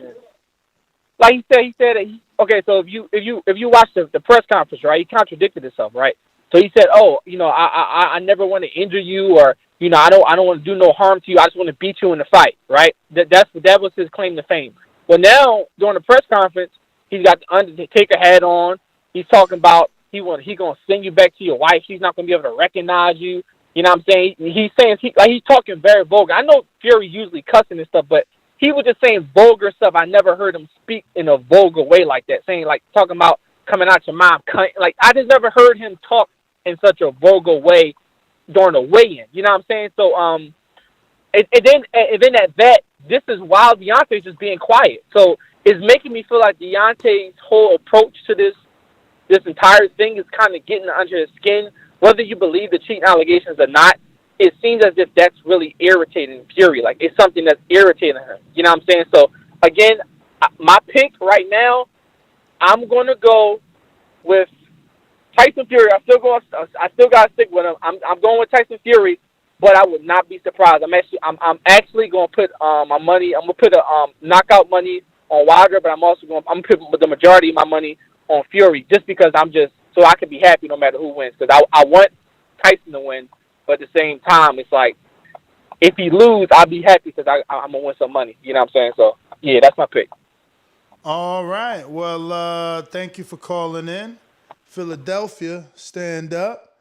Like he said that okay, so if you watch the press conference, right, he contradicted himself, right? So he said, "Oh, I never want to injure you, or I don't want to do no harm to you. I just want to beat you in the fight," right? That was his claim to fame. Well, now during the press conference, he's got the Undertaker hat on. He's talking about he gonna send you back to your wife. She's not gonna be able to recognize you. You know what I'm saying? He's saying he's talking very vulgar. I know Fury usually cussing and stuff, but he was just saying vulgar stuff. I never heard him speak in a vulgar way like that, saying like talking about coming out your mom. Like I just never heard him talk in such a vulgar way during the weigh-in. You know what I'm saying? So and then at that, this is while Deontay's just being quiet. So it's making me feel like Deontay's whole approach to this entire thing is kind of getting under his skin. Whether you believe the cheating allegations or not, it seems as if that's really irritating Fury. Like, it's something that's irritating him. You know what I'm saying? So, again, my pick right now, I'm going to go with Tyson Fury. I still got to stick with him. I'm going with Tyson Fury, but I would not be surprised. I'm actually going to put my money. I'm going to put a knockout money on Wilder, but I'm going to put the majority of my money on Fury, just because so I can be happy no matter who wins. Because I want Tyson to win, but at the same time, it's like, if he lose, I'll be happy because I'm going to win some money. You know what I'm saying? So, yeah, that's my pick. All right. Well, thank you for calling in. Philadelphia, stand up.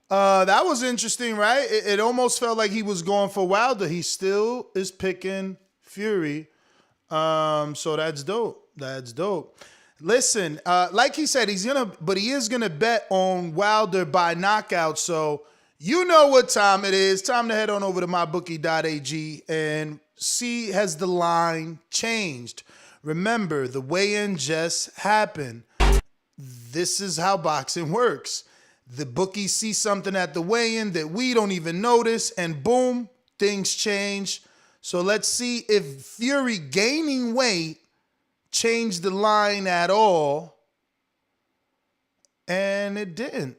That was interesting, right? It almost felt like he was going for Wilder. He still is picking Fury. So that's dope. That's dope. Listen, like he said, he is gonna bet on Wilder by knockout. So you know what time it is. Time to head on over to mybookie.ag and see, has the line changed? Remember, the weigh-in just happened. This is how boxing works. The bookies see something at the weigh-in that we don't even notice, and boom, things change. So let's see if Fury gaining weight changed the line at all. And it didn't.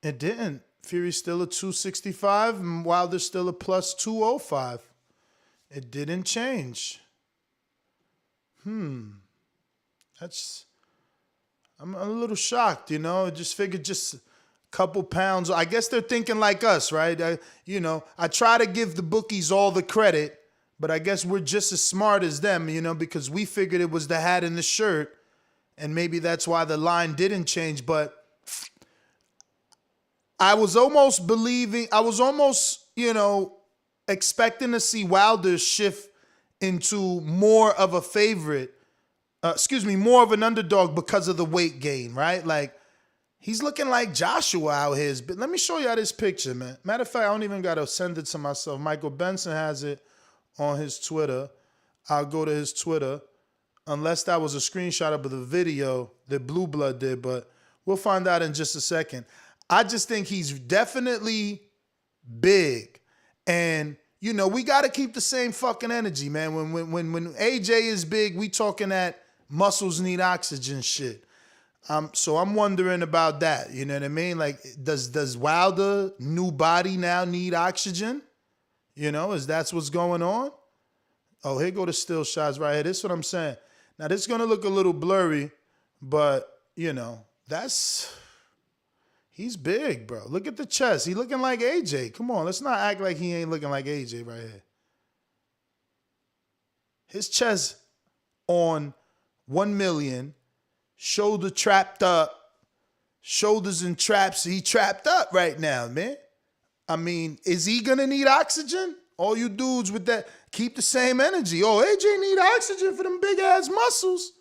It didn't. Fury's still a 265, and Wilder's still a plus 205. It didn't change. I'm a little shocked, Just figured just a couple pounds. I guess they're thinking like us, right? I try to give the bookies all the credit, but I guess we're just as smart as them, because we figured it was the hat and the shirt, and maybe that's why the line didn't change. But I was almost, expecting to see Wilder shift into more of a favorite, more of an underdog because of the weight gain, right? Like, he's looking like Joshua out here. But let me show y'all this picture, man. Matter of fact, I don't even got to send it to myself. Michael Benson has it on his Twitter. I'll go to his Twitter, unless that was a screenshot of the video that Blue Blood did, but we'll find out in just a second. I just think he's definitely big. And, we got to keep the same fucking energy, man. When AJ is big, we talking that muscles need oxygen shit. So I'm wondering about that. You know what I mean? Like, does Wilder new body now need oxygen? You know, is that's what's going on? Oh, here go the still shots right here. This is what I'm saying. Now this is gonna look a little blurry, but you know, he's big, bro. Look at the chest. He looking like AJ. Come on, let's not act like he ain't looking like AJ right here. His chest on 1 million, shoulder trapped up, shoulders and traps. He trapped up right now, man. I mean, is he gonna need oxygen? All you dudes with that, keep the same energy. Oh, AJ need oxygen for them big ass muscles.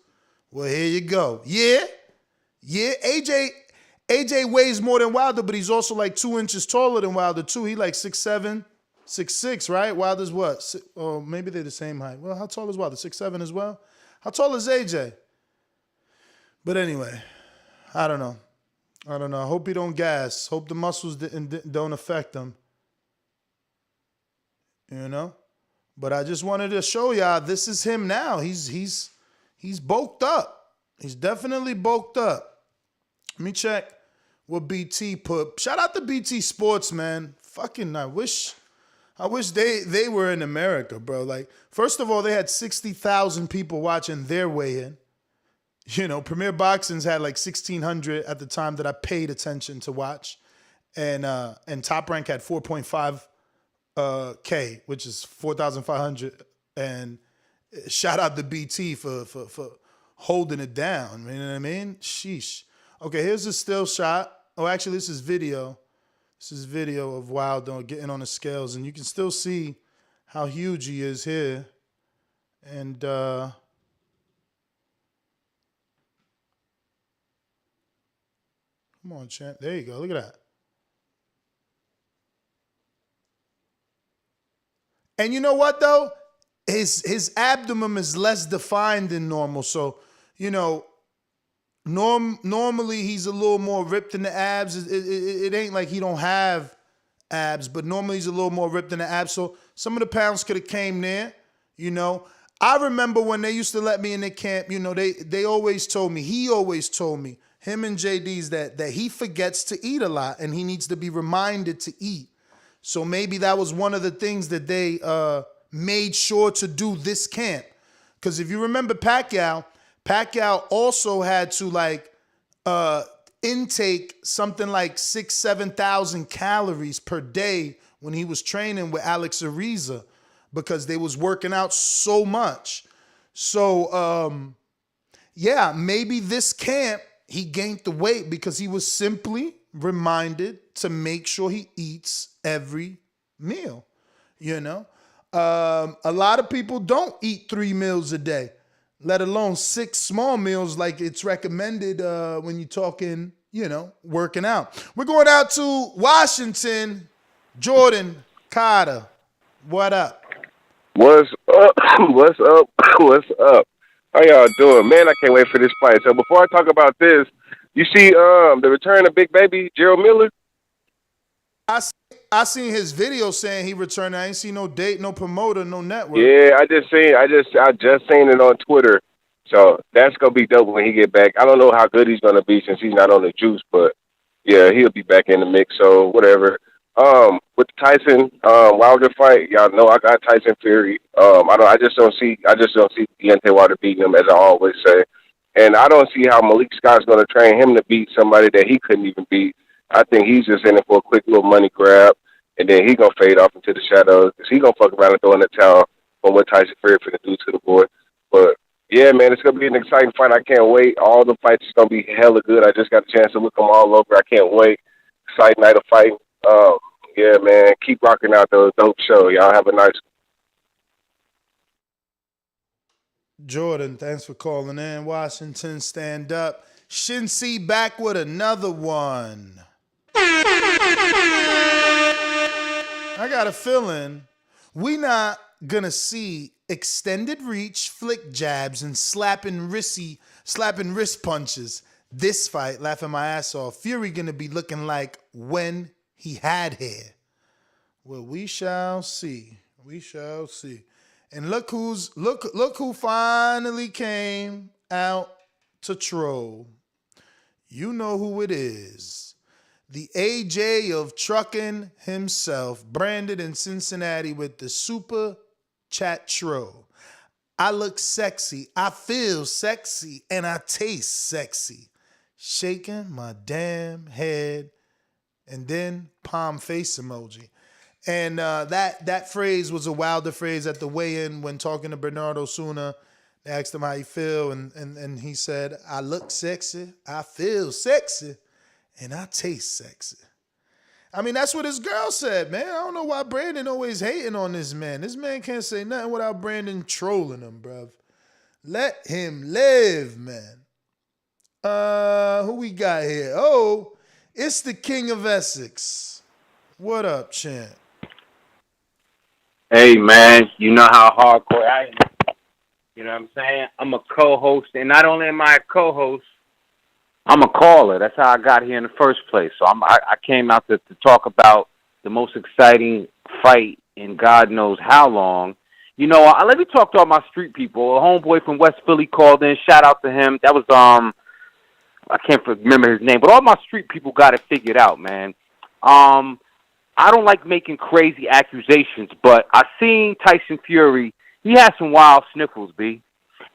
Well, here you go. Yeah. AJ weighs more than Wilder, but he's also like 2 inches taller than Wilder too. He like 6'7", 6'6", right? Wilder's what? Oh, maybe they're the same height. Well, how tall is Wilder? 6'7" as well. How tall is AJ? But anyway, I don't know. I hope he don't gas. Hope the muscles don't affect him. You know? But I just wanted to show y'all this is him now. He's bulked up. He's definitely bulked up. Let me check what BT put. Shout out to BT Sports, man. Fucking I wish they were in America, bro. Like, first of all, they had 60,000 people watching their weigh-in. You know, Premier Boxing's had like 1,600 at the time that I paid attention to watch. And Top Rank had 4.5 K, which is 4,500. And shout out to BT for holding it down. You know what I mean? Sheesh. Okay, here's a still shot. Oh, actually, this is video. This is video of Wilder getting on the scales, and you can still see how huge he is here. And come on, champ. There you go. Look at that. And you know what though? His abdomen is less defined than normal. So, you know, normally he's a little more ripped in the abs. It ain't like he don't have abs, but normally he's a little more ripped in the abs. So some of the pounds could have came there, you know. I remember when they used to let me in their camp, you know, they always told me, him and JD's, that he forgets to eat a lot and he needs to be reminded to eat. So maybe that was one of the things that they made sure to do this camp. Because if you remember Pacquiao also had to like intake something like 6,000-7,000 calories per day when he was training with Alex Ariza because they was working out so much. So yeah, maybe this camp he gained the weight because he was simply reminded to make sure he eats every meal, you know? A lot of people don't eat 3 meals a day, let alone 6 small meals like it's recommended when you're talking, you know, working out. We're going out to Washington. Jordan Carter, what up? What's up? What's up? What's up? How y'all doing? Man, I can't wait for this fight. So before I talk about this, you see the return of Big Baby, Gerald Miller? I seen his video saying he returned. I ain't seen no date, no promoter, no network. Yeah, I just seen it on Twitter. So that's gonna be dope when he get back. I don't know how good he's gonna be since he's not on the juice, but yeah, he'll be back in the mix. So whatever. With the Tyson Wilder fight, y'all know I got Tyson Fury. I just don't see Deontay Wilder beating him, as I always say. And I don't see how Malik Scott's gonna train him to beat somebody that he couldn't even beat. I think he's just in it for a quick little money grab, and then he gonna fade off into the shadows because he gonna fuck around and throw in the towel on what Tyson Fury finna do to the boy. But yeah, man, it's gonna be an exciting fight. I can't wait. All the fights is gonna be hella good. I just got a chance to look them all over. I can't wait. Exciting night of fighting. Yeah, man, keep rocking out the dope show. Y'all have a nice. Jordan, thanks for calling in. Washington, stand up. Shinsi back with another one. I got a feeling we not gonna see extended reach, flick jabs, and slapping wrist punches. This fight, laughing my ass off. Fury gonna be looking like when he had hair. Well, we shall see. We shall see. And look who finally came out to troll. You know who it is. The AJ of trucking himself, branded in Cincinnati with the super chat tro. I look sexy, I feel sexy, and I taste sexy. Shaking my damn head, and then palm face emoji. And that phrase was a Wilder phrase at the weigh-in when talking to Bernardo Suna. They asked him how he feel, and he said, I look sexy, I feel sexy, and I taste sexy. I mean, that's what his girl said, man. I don't know why Brandon always hating on this man. This man can't say nothing without Brandon trolling him, bruv. Let him live, man. Who we got here? Oh, it's the King of Essex. What up, champ? Hey, man, you know how hardcore I am. You know what I'm saying? I'm a co-host, and not only am I a co-host, I'm a caller. That's how I got here in the first place. So I came out to talk about the most exciting fight in God knows how long. You know, let me talk to all my street people. A homeboy from West Philly called in. Shout out to him. That was, I can't remember his name, but all my street people got it figured out, man. I don't like making crazy accusations, but I seen Tyson Fury. He had some wild sniffles, B.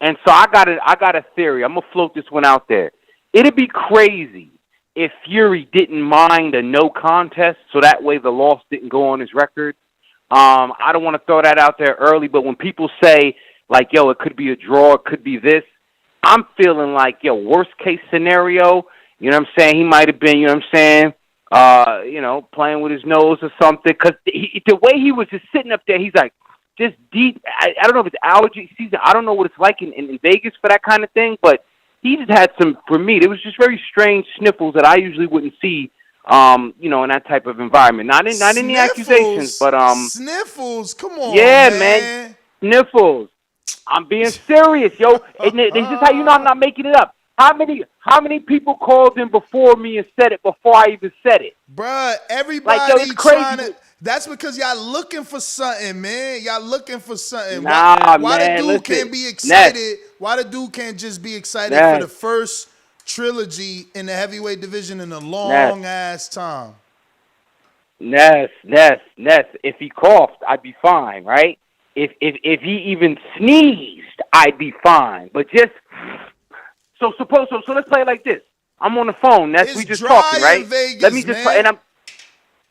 And so I got a theory. I'm gonna float this one out there. It'd be crazy if Fury didn't mind a no contest, so that way the loss didn't go on his record. I don't want to throw that out there early, but when people say like, "Yo, it could be a draw, it could be this," I'm feeling like, yo, worst case scenario. You know what I'm saying? He might have been, you know what I'm saying? Playing with his nose or something. Because the way he was just sitting up there, he's like, just deep. I don't know if it's allergy season. I don't know what it's like in Vegas for that kind of thing. But he just had some, for me, it was just very strange sniffles that I usually wouldn't see, in that type of environment. Not in the accusations, but Sniffles? Come on, yeah, man. Sniffles. I'm being serious, yo. And this is how you know I'm not making it up. How many people called in before me and said it before I even said it? Bruh, everybody like, yo, it's crazy. trying to... That's because y'all looking for something, man. Y'all looking for something. Nah, why man, the dude listen. can't be excited? Ness. Why the dude can't just be excited Ness. for the first trilogy in the heavyweight division in a long-ass time? Ness. If he coughed, I'd be fine, right? If he even sneezed, I'd be fine. But just... So let's play it like this. I'm on the phone. We just talking, right? Vegas, Let me just man. and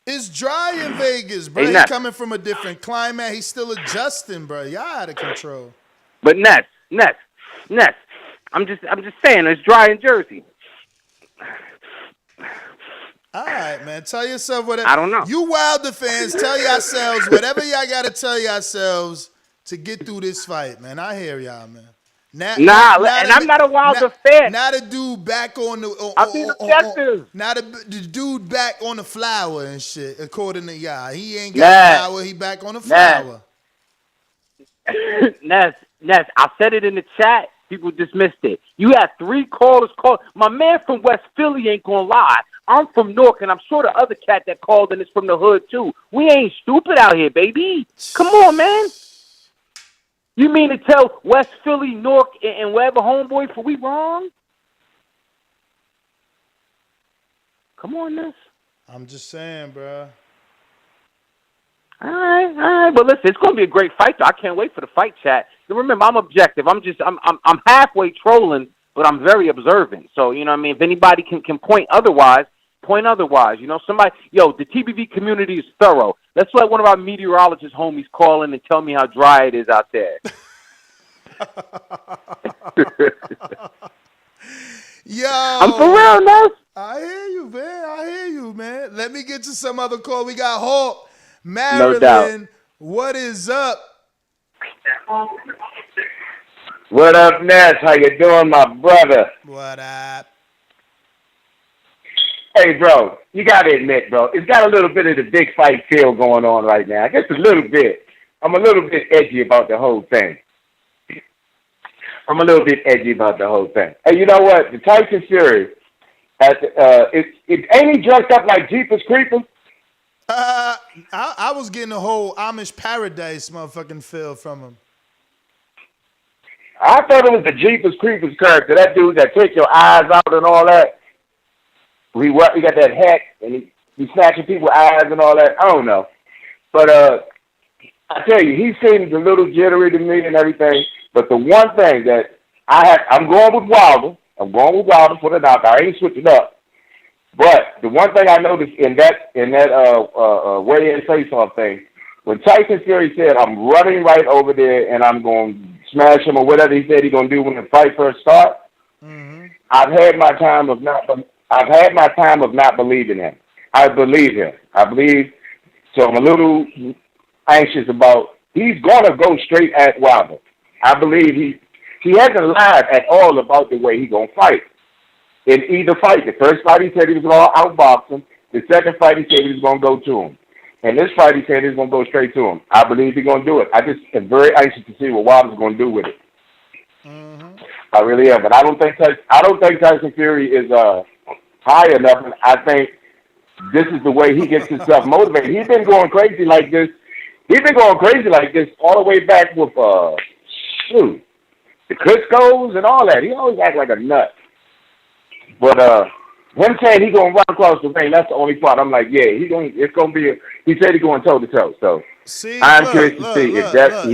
It's dry in Vegas, bro. Hey, He's coming from a different climate. He's still adjusting, bro. Y'all out of control. But Ness. I'm just saying it's dry in Jersey. All right, man. Tell yourself whatever. I don't know. You Wilder fans, tell yourselves whatever y'all got to tell yourselves to get through this fight, man. I hear y'all, man. I'm not a Wilder fan. Now the dude back on the. I'm being objective. Now the dude back on the flower and shit. According to y'all, he ain't got flower. He back on the flower. Ness. I said it in the chat. People dismissed it. You had 3 callers call. My man from West Philly ain't gonna lie. I'm from Newark, and I'm sure the other cat that called in is from the hood too. We ain't stupid out here, baby. Come on, man. You mean to tell West Philly, Newark, and wherever homeboy for we wrong? Come on, Ness. I'm just saying, bro. All right. But listen, it's gonna be a great fight, though. I can't wait for the fight chat. And remember, I'm objective. I'm halfway trolling, but I'm very observant. So you know what I mean. If anybody can point otherwise. You know, somebody, the TBV community is thorough. Let's let one of our meteorologist homies call in and tell me how dry it is out there. Yo, I'm for real, Ness. I hear you, man. Let me get to some other call. We got Hawk, Maryland. No doubt. What is up? What up, Ness? How you doing, my brother? What up? Hey, bro, you got to admit, bro, it's got a little bit of the big fight feel going on right now. Just a little bit. I'm a little bit edgy about the whole thing. Hey, you know what? The Tyson Fury, ain't he dressed up like Jeepers Creepers? I was getting a whole Amish Paradise motherfucking feel from him. I thought it was the Jeepers Creepers character, that dude that takes your eyes out and all that. he got that hat and he snatching people's eyes and all that. I don't know, but I tell you, he seems a little jittery to me and everything. But the one thing that I'm going with Wilder. I'm going with Wilder for the knockout. I ain't switching up. But the one thing I noticed in that weigh-in face-off thing, when Tyson Fury said, "I'm running right over there and I'm going to smash him," or whatever he said he's going to do when the fight first starts, I've had my time of not believing him. I believe him. So I'm a little anxious about. He's going to go straight at Wilder. I believe he hasn't lied at all about the way he's going to fight. In either fight. The first fight he said he was going to outbox him. The second fight he said he was going to go to him. And this fight he said he's going to go straight to him. I believe he's going to do it. I just am very anxious to see what Wilder's going to do with it. I really am. But I don't think Tyson Fury is high enough. And I think this is the way he gets himself motivated. He's been going crazy like this. All the way back with the Crisco's and all that. He always acts like a nut. But him saying he's gonna run across the ring, that's the only part. I'm like, yeah, it's gonna be. He said he's going toe to toe. So see, I'm curious to see if that.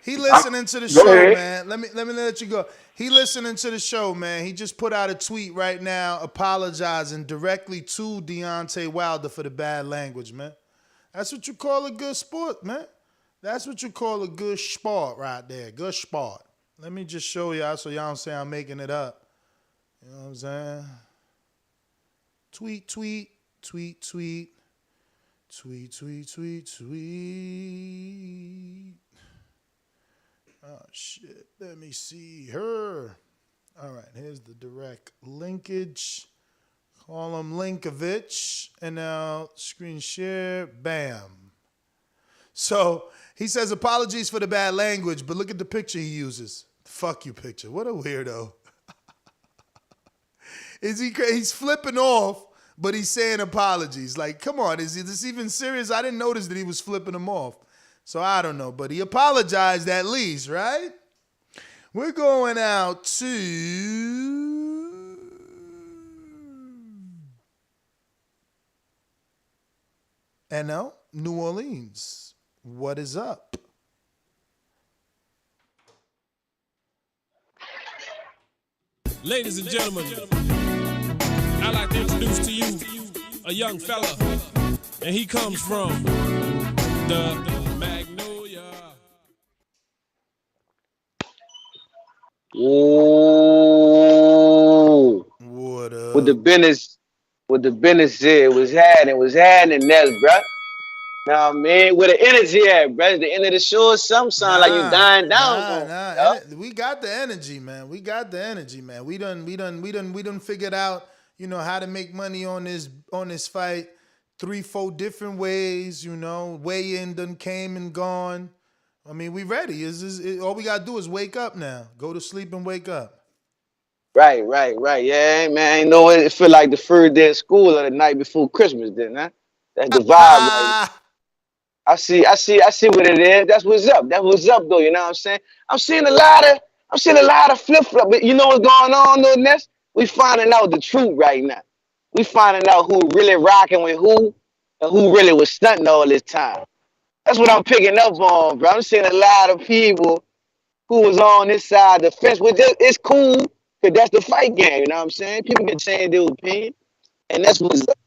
He listening to the show, man. Let me let you go. He listening to the show, man. He just put out a tweet right now apologizing directly to Deontay Wilder for the bad language, man. That's what you call a good sport, man. That's what you call a good sport right there. Good sport. Let me just show y'all so y'all don't say I'm making it up. You know what I'm saying? Tweet. Oh, shit. Let me see her. All right, here's the direct linkage. Call him Linkovich. And now screen share. Bam. So he says apologies for the bad language, but look at the picture he uses. Fuck you picture. What a weirdo. He's flipping off, but he's saying apologies. Like, come on, is this even serious? I didn't notice that he was flipping him off. So I don't know, but he apologized at least, right? We're going out to NL, New Orleans. What is up? Ladies and gentlemen, I'd like to introduce to you a young fella, and he comes from the Magnolia. Ooh. What up? What the business said was happening there, bro. Now, man, where the energy at, bro? At the end of the show, some sound like you dying down. We got the energy, man. We done figured out, how to make money on this fight 3-4 different ways, weigh-in done came and gone. I mean, we ready. All we gotta do is wake up now. Go to sleep and wake up. Right. Yeah, man. It feel like the first day of school or the night before Christmas, didn't I? That's the vibe, right? I see what it is. That's what's up. Though. You know what I'm saying? I'm seeing a lot of flip flop. But you know what's going on, though, Ness? We finding out the truth right now. We finding out who really rocking with who and who really was stunting all this time. That's what I'm picking up on, bro. I'm seeing a lot of people who was on this side of the fence. Which it's cool because that's the fight game. You know what I'm saying? People can change their opinion, and that's what's up.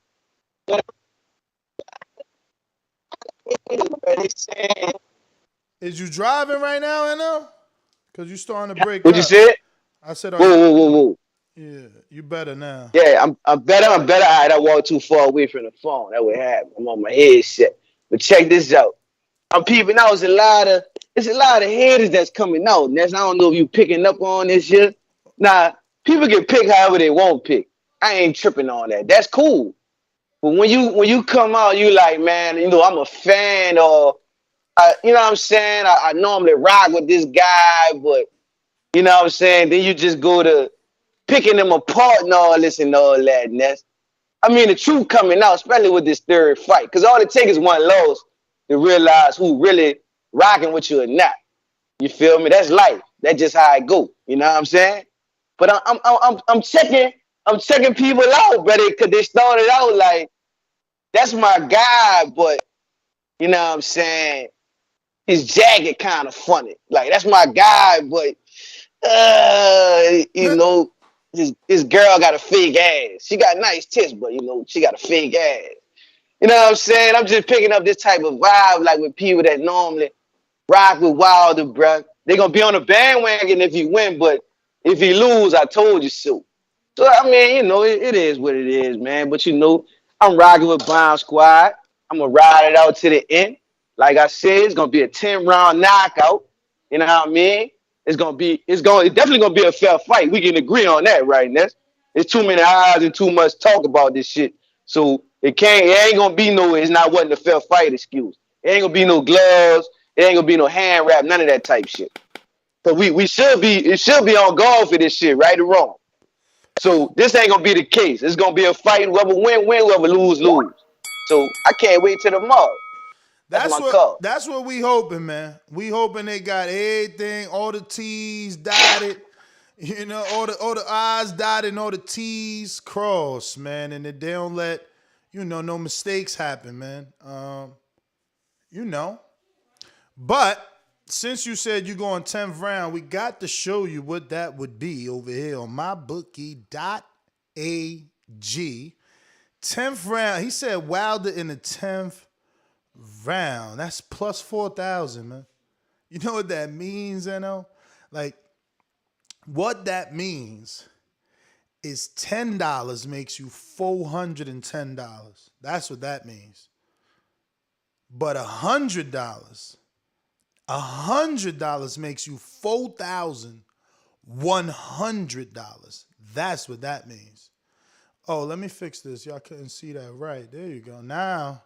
Is you driving right now, NL? Because you starting to break What up. you said? I said, whoa. Yeah, you better now. Yeah, I'm better. All right, I walk too far away from the phone. That would happen. I'm on my headset. But check this out. I'm peeping out. It's a lot of headers that's coming out. I don't know if you picking up on this shit. Nah, people can pick however they want pick. I ain't tripping on that. That's cool. But when you come out, you like, man, I'm a fan or, you know what I'm saying? I normally rock with this guy, but, you know what I'm saying? Then you just go to picking them apart and all this and all that. And I mean, the truth coming out, especially with this third fight, because all it takes is one loss to realize who really rocking with you or not. You feel me? That's life. That's just how I go. You know what I'm saying? But I'm checking I'm checking people out, brother, because they started out like that's my guy, but you know what I'm saying? His jacket kind of funny. Like that's my guy, but you know, his girl got a fake ass. She got nice tits, but you know, she got a fake ass. You know what I'm saying? I'm just picking up this type of vibe, like with people that normally rock with Wilder, bruh. They gonna be on the bandwagon if you win, but if you lose, I told you so. So I mean, you know, it is what it is, man. But you know, I'm rocking with Brown Squad. I'm gonna ride it out to the end. Like I said, it's gonna be a 10-round knockout. You know what I mean? It's definitely gonna be a fair fight. We can agree on that, right, Ness? There's too many eyes and too much talk about this shit. So it ain't gonna be no, it's not wasn't a fair fight excuse. It ain't gonna be no gloves, it ain't gonna be no hand wrap, none of that type shit. But it should be on guard for this shit, right or wrong. So this ain't gonna be the case. It's gonna be a fight. Whoever win, whoever lose, lose. So I can't wait till tomorrow. That's my call. That's what we hoping, man. We hoping they got everything, all the T's dotted, you know, all the I's dotted and all the T's crossed, man, and that they don't let, you know, no mistakes happen, man. You know. But since you said you going 10th round, we got to show you what that would be over here on mybookie.ag. 10th round. He said Wilder in the 10th round. That's plus 4,000, man. You know what that means, Eno? Like, what that means is $10 makes you $410. That's what that means. But $100 makes you $4,100. That's what that means. Oh, let me fix this. Y'all couldn't see that right. There you go. Now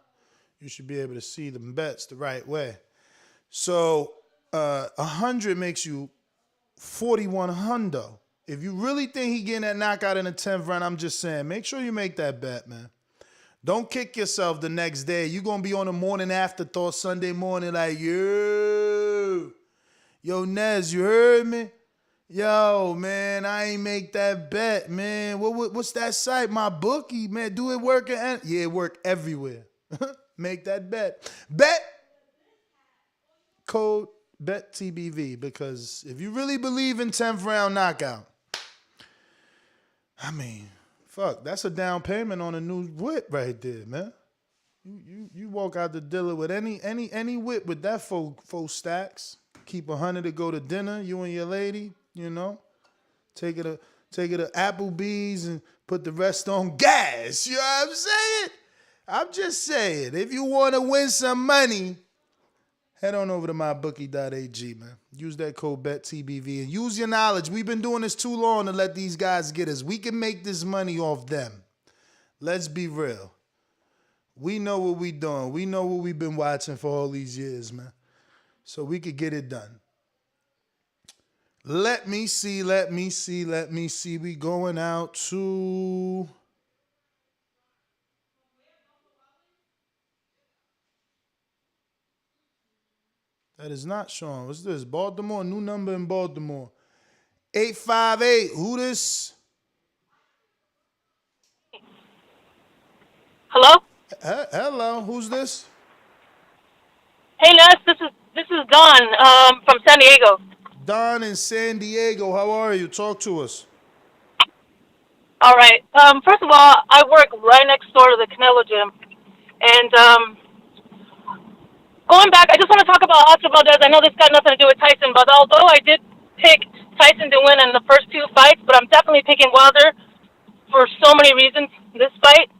you should be able to see the bets the right way. So 100 makes you 4,100. If you really think he getting that knockout in the 10th round, I'm just saying, make sure you make that bet, man. Don't kick yourself the next day. You're going to be on the morning afterthought Sunday morning like, yo, Nez, you heard me? Yo, man, I ain't make that bet, man. What's that site? My bookie, man. Do it work? Yeah, it work everywhere. Make that bet. Bet code BETTBV, because if you really believe in 10th round knockout, I mean, fuck, that's a down payment on a new whip right there, man. You walk out the dealer with any whip with that four stacks. Keep 100 to go to dinner, you and your lady, you know. Take it to Applebee's and put the rest on gas. You know what I'm saying? I'm just saying, if you want to win some money, head on over to mybookie.ag, man. Use that code BETTBV and use your knowledge. We've been doing this too long to let these guys get us. We can make this money off them. Let's be real. We know what we doing. We know what we've been watching for all these years, man. So we could get it done. Let me see. We going out to... That is not Sean. What's this? Baltimore, new number in Baltimore. 858. Who this? Hello? Hello. Who's this? Hey, Ness. This is Dawn from San Diego. Dawn in San Diego. How are you? Talk to us. All right. First of all, I work right next door to the Canelo gym. And going back, I just want to talk about Oscar Valdez. I know this got nothing to do with Tyson, but although I did pick Tyson to win in the first two fights, but I'm definitely picking Wilder for so many reasons this fight.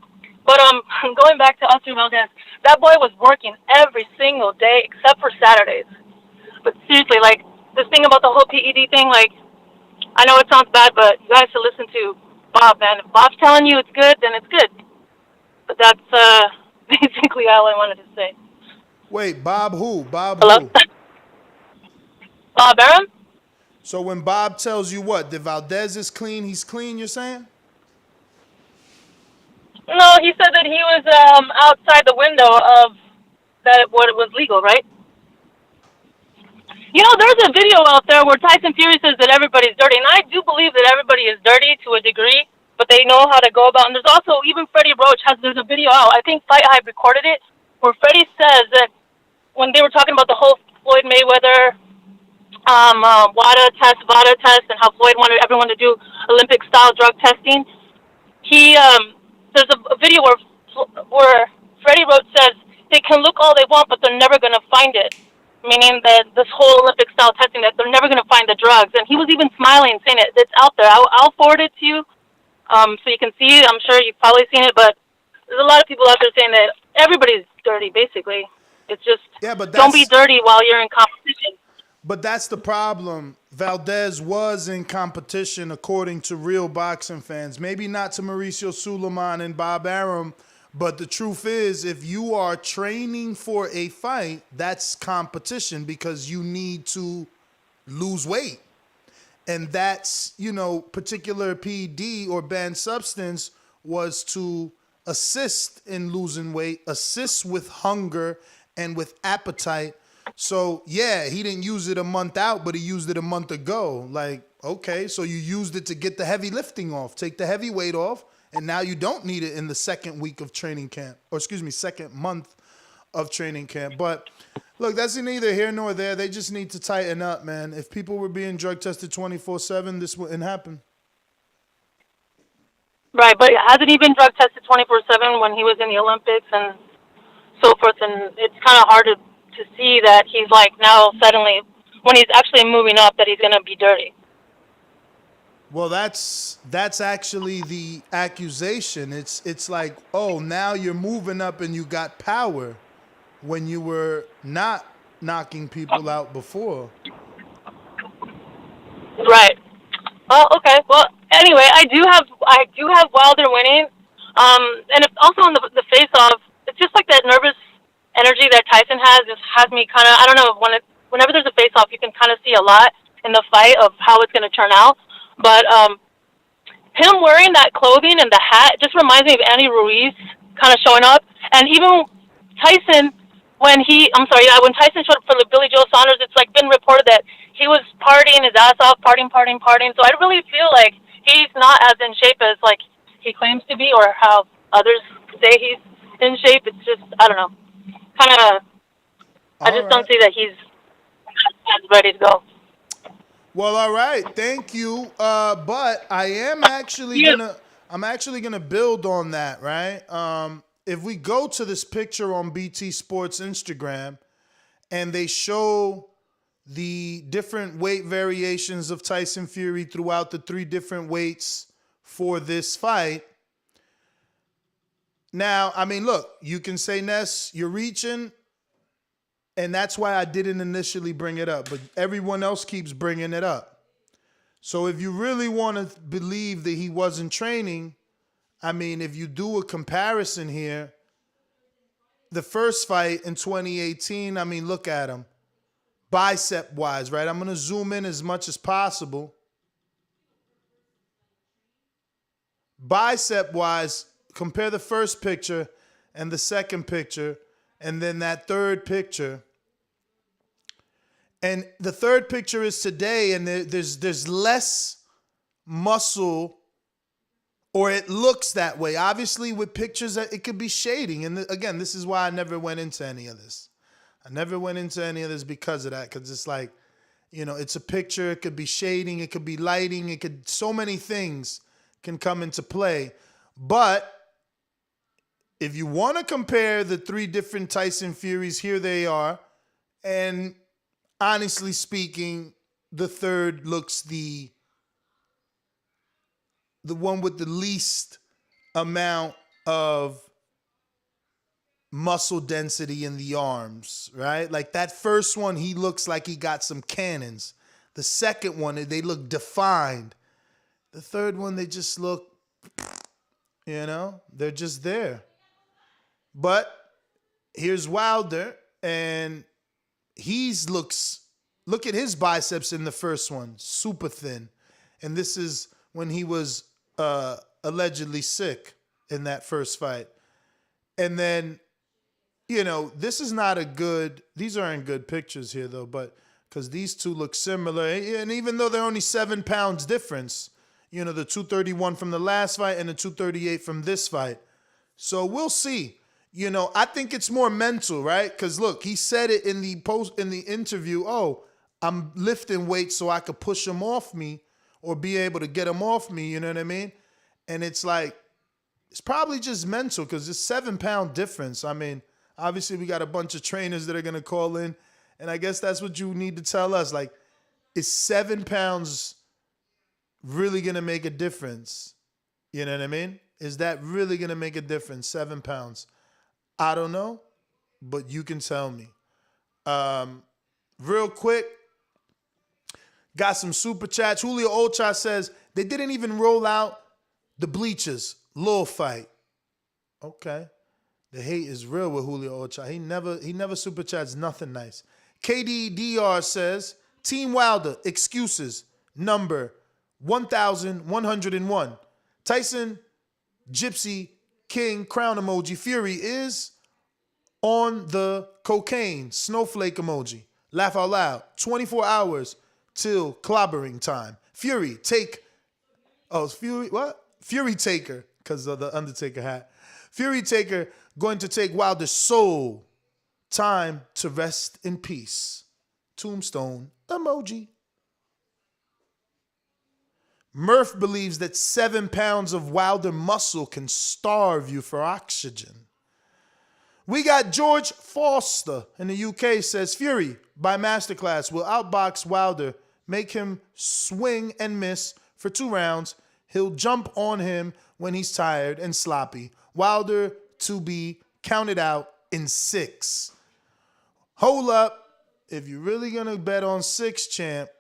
But going back to Oscar Valdez, that boy was working every single day except for Saturdays. But seriously, like, this thing about the whole PED thing, like, I know it sounds bad, but you guys should listen to Bob, man. If Bob's telling you it's good, then it's good. But that's basically all I wanted to say. Wait, Bob who? Hello? Who? Bob Arum? So when Bob tells you what? That Valdez is clean, he's clean, you're saying? No, he said that he was outside the window of that what it was legal, right? You know, there's a video out there where Tyson Fury says that everybody's dirty, and I do believe that everybody is dirty to a degree, but they know how to go about. And there's also even Freddie Roach there's a video out. I think Fight Hype recorded it, where Freddie says that when they were talking about the whole Floyd Mayweather VADA test, and how Floyd wanted everyone to do Olympic style drug testing. He there's a video where Freddie Roach says they can look all they want, but they're never going to find it. Meaning that this whole Olympic style testing, that they're never going to find the drugs. And he was even smiling, saying it's out there. I'll forward it to you, so you can see it. I'm sure you've probably seen it, but there's a lot of people out there saying that everybody's dirty. Basically, it's just don't be dirty while you're in competition. But that's the problem. Valdez was in competition according to real boxing fans. Maybe not to Mauricio Suleiman and Bob Arum, but the truth is, if you are training for a fight, that's competition because you need to lose weight. And that's, particular PD or banned substance was to assist in losing weight, assist with hunger and with appetite. So, yeah, he didn't use it a month out, but he used it a month ago. Like, okay, so you used it to get the heavy lifting off, take the heavy weight off, and now you don't need it in the second week of training camp, second month of training camp. But, look, that's neither here nor there. They just need to tighten up, man. If people were being drug tested 24/7, this wouldn't happen. Right, but hasn't he been drug tested 24/7 when he was in the Olympics and so forth? And it's kind of hard to see that he's like now suddenly, when he's actually moving up, that he's going to be dirty. Well, that's actually the accusation. It's like, oh, now you're moving up and you got power when you were not knocking people out before. Right. Well, okay. Well, anyway, I do have Wilder winning. And also on the face-off, it's just like that nervous energy that Tyson has me kind of, I don't know, whenever there's a face-off, you can kind of see a lot in the fight of how it's going to turn out. But him wearing that clothing and the hat just reminds me of Andy Ruiz kind of showing up. And even Tyson, when Tyson showed up for Billy Joe Saunders, it's like been reported that he was partying his ass off, partying. So I really feel like he's not as in shape as like he claims to be, or how others say he's in shape. It's just, I don't know. I just don't see that he's ready to go. Well, all right, thank you. But I am actually gonna build on that, right? If we go to this picture on BT Sports Instagram, and they show the different weight variations of Tyson Fury throughout the 3 different weights for this fight. Now, I mean, look, you can say, Ness, you're reaching, and that's why I didn't initially bring it up, but everyone else keeps bringing it up. So if you really want to believe that he wasn't training, I mean, if you do a comparison here, the first fight in 2018, I mean, look at him. Bicep-wise, right? I'm going to zoom in as much as possible. Bicep-wise, compare the first picture and the second picture, and then that third picture. And the third picture is today, and there's less muscle, or it looks that way. Obviously, with pictures, it could be shading. And again, this is why I never went into any of this. I never went into any of this because of that, because it's like, it's a picture. It could be shading. It could be lighting. So many things can come into play. But if you want to compare the 3 different Tyson Furies, here they are. And honestly speaking, the third looks the one with the least amount of muscle density in the arms, right? Like that first one, he looks like he got some cannons. The second one, they look defined. The third one, they just look, they're just there. But here's Wilder, and look at his biceps in the first one, super thin. And this is when he was allegedly sick in that first fight. And then, this is not these aren't good pictures here though, but because these two look similar. And even though they're only 7 pounds difference, You know, the 231 from the last fight and the 238 from this fight. So we'll see. You know, I think it's more mental, right? Because look, he said it in the interview. Oh, I'm lifting weights so I could push him off me or be able to get him off me. You know what I mean? And it's like, it's probably just mental because it's 7-pound difference. I mean, obviously we got a bunch of trainers that are gonna call in, and I guess that's what you need to tell us. Like, is 7 pounds really gonna make a difference? You know what I mean? Is that really gonna make a difference? 7 pounds? I don't know, but you can tell me. Real quick, got some super chats. Julio Ocha says they didn't even roll out the bleachers. Little fight. Okay. The hate is real with Julio Ocha. He never super chats nothing nice. KDDR says Team Wilder excuses number 1101. Tyson Gypsy King crown emoji. Fury is on the cocaine snowflake emoji. Laugh out loud. 24 hours till clobbering time. Fury take. Oh, it's Fury what? Fury Taker because of the Undertaker hat. Fury Taker going to take Wilder's soul. Time to rest in peace. Tombstone emoji. Murph believes that 7 pounds of Wilder muscle can starve you for oxygen. We got George Foster in the UK says, Fury, by masterclass, will outbox Wilder, make him swing and miss for 2 rounds. He'll jump on him when he's tired and sloppy. Wilder to be counted out in 6. Hold up. If you're really going to bet on 6, champ,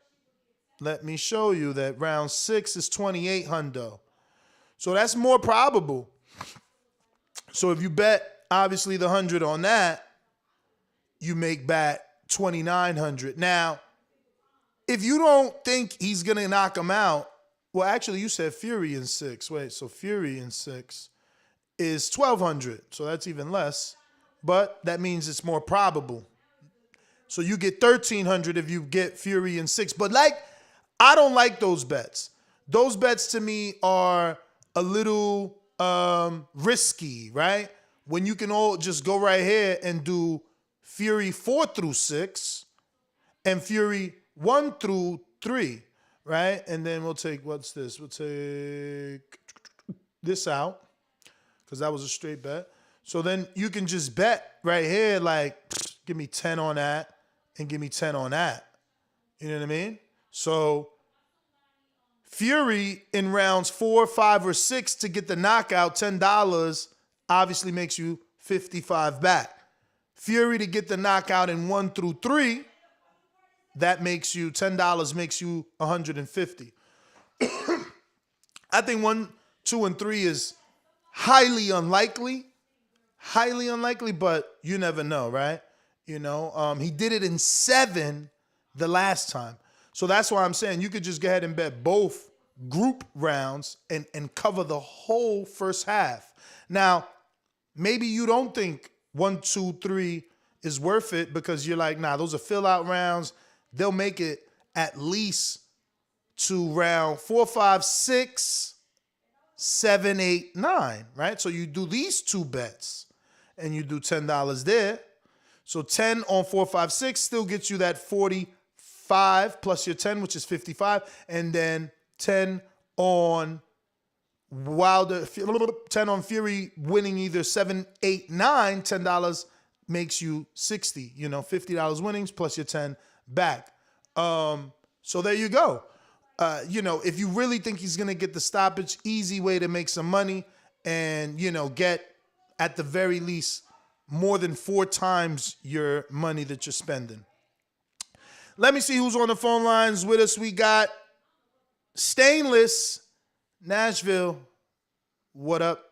let me show you that round 6 is 28 hundo. So that's more probable. So if you bet, obviously, the 100 on that, you make back 2,900. Now, if you don't think he's going to knock him out, well, actually, you said Fury in 6. Wait, so Fury in 6 is 1,200. So that's even less. But that means it's more probable. So you get 1,300 if you get Fury in 6. But I don't like those bets. Those bets to me are a little risky, right? When you can all just go right here and do Fury 4 through 6 and Fury 1 through 3, right? And then we'll take, what's this? We'll take this out because that was a straight bet. So then you can just bet right here, like, give me 10 on that and give me 10 on that. You know what I mean? So Fury in rounds 4, 5, or 6 to get the knockout, $10 obviously makes you 55 back. Fury to get the knockout in 1 through 3, that makes you $10 makes you 150. I think 1, 2, and 3 is highly unlikely, but you never know, right? You know, he did it in 7 the last time. So that's why I'm saying you could just go ahead and bet both group rounds and cover the whole first half. Now, maybe you don't think 1, 2, 3 is worth it because you're like, nah, those are fill-out rounds. They'll make it at least to round 4, 5, 6, 7, 8, 9, right? So you do these 2 bets and you do $10 there. So 10 on 4, 5, 6 still gets you that 45 plus your 10, which is 55. And then 10 on Wilder, 10 on Fury winning either 7, 8, 9, $10 makes you 60, you know, $50 winnings plus your 10 back. So there you go. You know, if you really think he's going to get the stoppage, easy way to make some money and, you know, get at the very least more than 4 times your money that you're spending. Let me see who's on the phone lines with us. We got Stainless, Nashville. What up?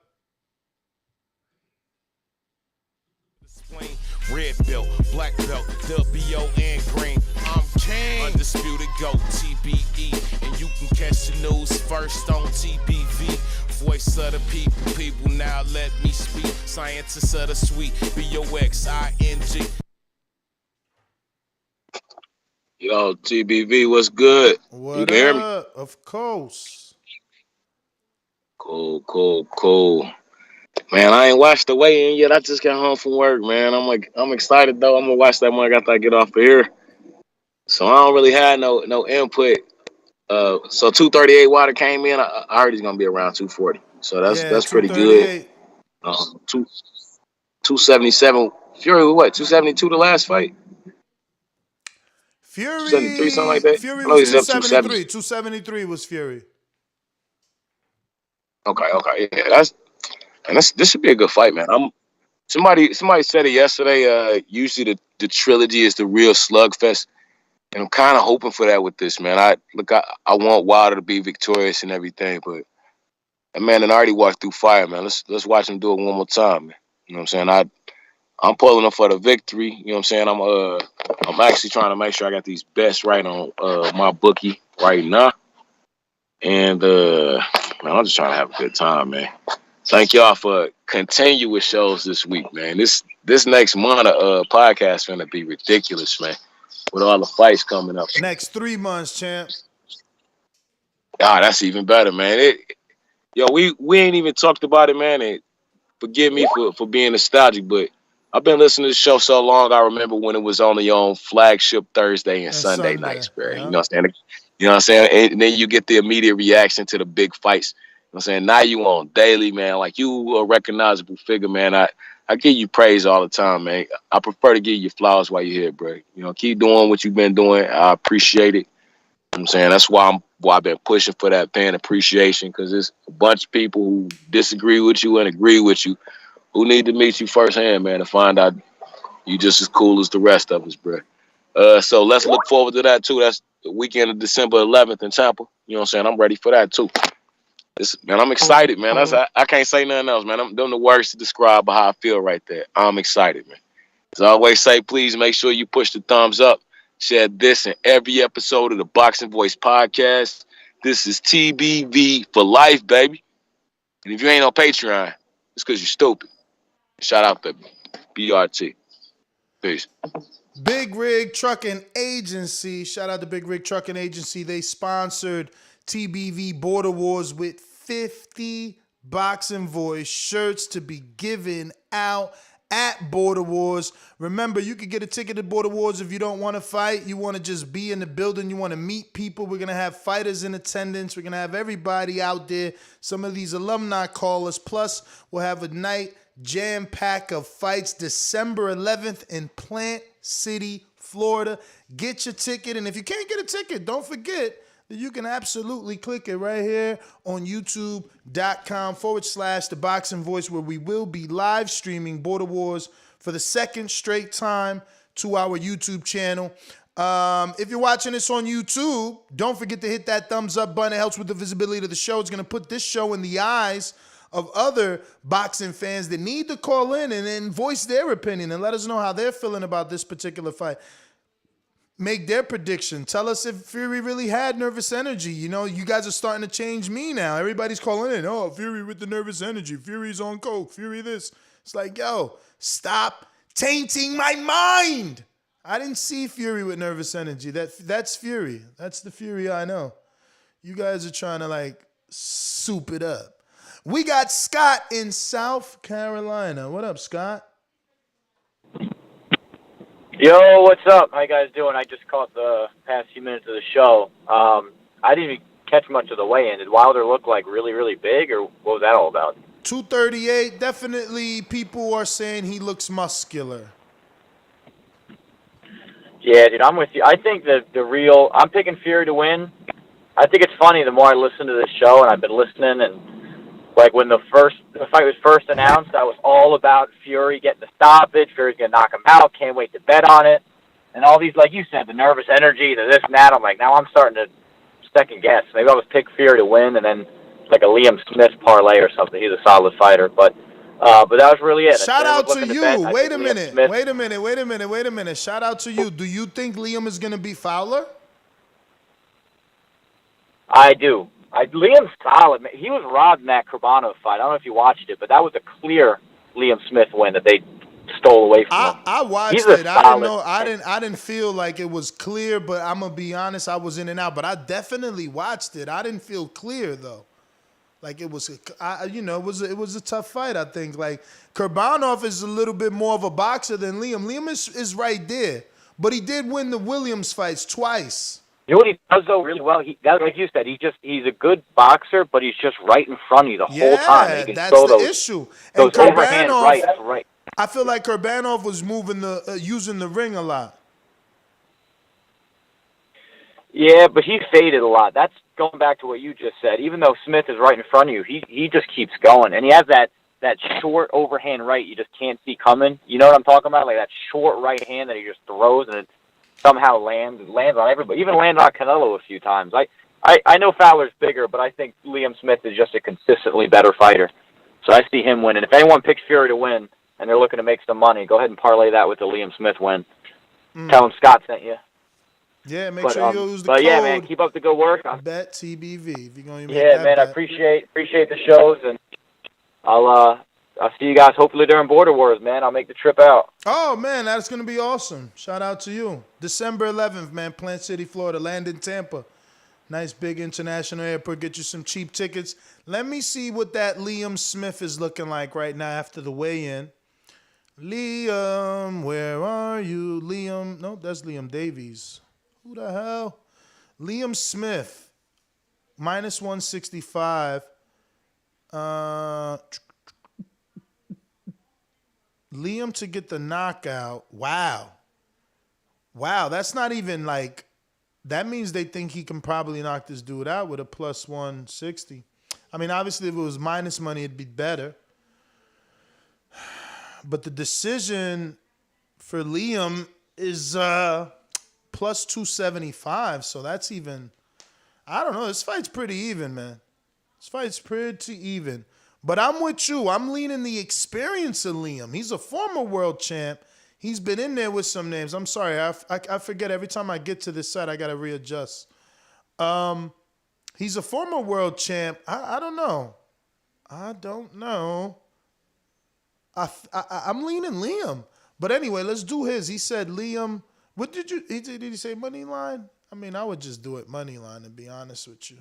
Red belt, black belt, WO and green. I'm king. Undisputed GOAT, TBE. And you can catch the news first on TBV. Voice of the people, people now let me speak. Scientists of the sweet, BOXING. Yo, TBV, what's good? What you can hear me? up? Of course. Cool. Man, I ain't watched the weigh-in yet. I just got home from work, man. I'm excited though. I'm gonna watch that when I get off of here. So I don't really have no input. So 238 Water came in. I heard he's gonna be around 240. So Yeah, that's pretty good. 238. 277. Fury with what? 272 the last fight. 273, something like that. Fury I know was he's up 270. 273. 273 was Fury. Okay, yeah. This should be a good fight, man. Somebody said it yesterday. Usually the trilogy is the real slugfest. And I'm kind of hoping for that with this, man. I want Wilder to be victorious and everything, but that man and I already walked through fire, man. Let's watch him do it one more time, man. You know what I'm saying? I'm pulling him for the victory. You know what I'm saying? I'm actually trying to make sure I got these bets right on my bookie right now. And man, I'm just trying to have a good time, man. Thank y'all for continuous shows this week, man. This next month podcast gonna be ridiculous, man. With all the fights coming up. Next 3 months, champ. That's even better, man. We ain't even talked about it, man. And forgive me for being nostalgic, but I've been listening to the show so long. I remember when it was only on flagship Thursday and Sunday nights, bro. Yeah. You know what I'm saying? And then you get the immediate reaction to the big fights. You know what I'm saying? Now you on daily, man. Like you a recognizable figure, man. I give you praise all the time, man. I prefer to give you flowers while you're here, bro. You know, keep doing what you've been doing. I appreciate it. You know what I'm saying? That's why I've been pushing for that fan appreciation, because there's a bunch of people who disagree with you and agree with you who need to meet you firsthand, man, to find out you just as cool as the rest of us, bro. So let's look forward to that, too. That's the weekend of December 11th in Tampa. You know what I'm saying? I'm ready for that, too. Man, I'm excited, man. I can't say nothing else, man. I'm doing the words to describe how I feel right there. I'm excited, man. As I always say, please make sure you push the thumbs up. Share this in every episode of the Boxing Voice podcast. This is TBV for life, baby. And if you ain't on Patreon, it's because you're stupid. Shout out to BRT. Peace. Big Rig Trucking Agency. Shout out to Big Rig Trucking Agency. They sponsored TBV Border Wars with 50 Boxing Voice shirts to be given out at Border Wars. Remember, you could get a ticket to Border Wars if you don't want to fight. You want to just be in the building. You want to meet people. We're going to have fighters in attendance. We're going to have everybody out there. Some of these alumni callers. Plus, we'll have a night jam-pack of fights December 11th in Plant City, Florida. Get your ticket. And if you can't get a ticket, don't forget that you can absolutely click it right here on youtube.com/The Boxing Voice, where we will be live streaming Border Wars for the second straight time to our YouTube channel. If you're watching this on YouTube, don't forget to hit that thumbs up button. It helps with the visibility of the show. It's going to put this show in the eyes of other boxing fans that need to call in and then voice their opinion and let us know how they're feeling about this particular fight. Make their prediction. Tell us if Fury really had nervous energy. You know, you guys are starting to change me now. Everybody's calling in. Oh, Fury with the nervous energy. Fury's on coke. Fury this. It's like, yo, stop tainting my mind. I didn't see Fury with nervous energy. That's Fury. That's the Fury I know. You guys are trying to, like, soup it up. We got Scott in South Carolina. What up, Scott? Yo, what's up? How you guys doing? I just caught the past few minutes of the show. I didn't even catch much of the weigh-in. Did Wilder look like really, really big, or what was that all about? 238. Definitely people are saying he looks muscular. Yeah, dude, I'm with you. I think that I'm picking Fury to win. I think it's funny, the more I listen to this show, and I've been listening, and like when the fight was first announced, I was all about Fury getting the stoppage. Fury's going to knock him out. Can't wait to bet on it. And all these, like you said, the nervous energy, the this and that. I'm like, now I'm starting to second guess. Maybe I'll just pick Fury to win and then like a Liam Smith parlay or something. He's a solid fighter. But that was really it. Shout out to you. Wait a minute. Shout out to you. Do you think Liam is going to beat Fowler? I do. Liam's solid. He was robbed in that Carbano fight. I don't know if you watched it, but that was a clear Liam Smith win that they stole away from him. I watched it. I didn't feel like it was clear, but I'm gonna be honest, I was in and out. But I definitely watched it. I didn't feel clear though. Like it was, it was a tough fight. I think like Kurbanov is a little bit more of a boxer than Liam. Liam is right there, but he did win the Williams fights twice. You know what he does though really well? Like you said, he's a good boxer, but he's just right in front of you the whole time. And he can That's throw the those, issue. those And overhand right. I feel like Kurbanov was moving using the ring a lot. Yeah, but he faded a lot. That's going back to what you just said. Even though Smith is right in front of you, he just keeps going, and he has that short overhand right you just can't see coming. You know what I'm talking about? Like that short right hand that he just throws and it somehow lands on everybody. Even landed on Canelo a few times. I know Fowler's bigger, but I think Liam Smith is just a consistently better fighter. So I see him winning. If anyone picks Fury to win and they're looking to make some money, go ahead and parlay that with the Liam Smith win. Tell him Scott sent you. Yeah, make sure you use the but code. Yeah, man, keep up the good work. Bet TBV. If you're going to make Yeah, that man, bet. I appreciate the shows, and I'll see you guys hopefully during Border Wars, man. I'll make the trip out. Oh, man, that's going to be awesome. Shout out to you. December 11th, man, Plant City, Florida, land in Tampa. Nice big international airport. Get you some cheap tickets. Let me see what that Liam Smith is looking like right now after the weigh-in. Liam, where are you? Liam, no, that's Liam Davies. Who the hell? Liam Smith, minus 165. Liam to get the knockout. Wow, that's not even like, that means they think he can probably knock this dude out with a plus 160. I mean, obviously, if it was minus money, it'd be better. But the decision for Liam is plus 275, so that's even, I don't know, this fight's pretty even, man. This fight's pretty even. But I'm with you. I'm leaning the experience of Liam. He's a former world champ. He's been in there with some names. I'm sorry, I forget every time I get to this side, I got to readjust. He's a former world champ. I don't know. I'm leaning Liam. But anyway, let's do his. He said Liam. What did he say money line? I mean, I would just do it money line, to be honest with you.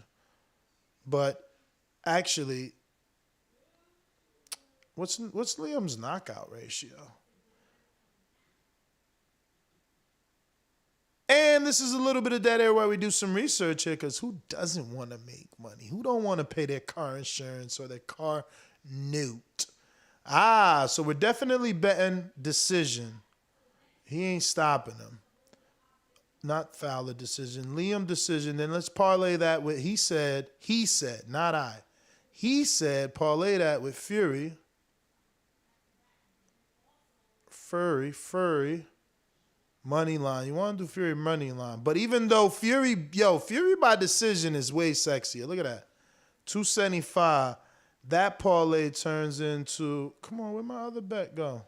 But actually, what's Liam's knockout ratio? And this is a little bit of dead air where we do some research here, because who doesn't want to make money? Who don't want to pay their car insurance or their car note? So we're definitely betting decision. He ain't stopping him. Not Fowler decision. Liam decision. Then let's parlay that with, he said, not I. He said, parlay that with Fury. Furry. Money line. You want to do Fury money line. But even though Fury by decision is way sexier. Look at that. 275. That parlay turns into, come on, where'd my other bet go?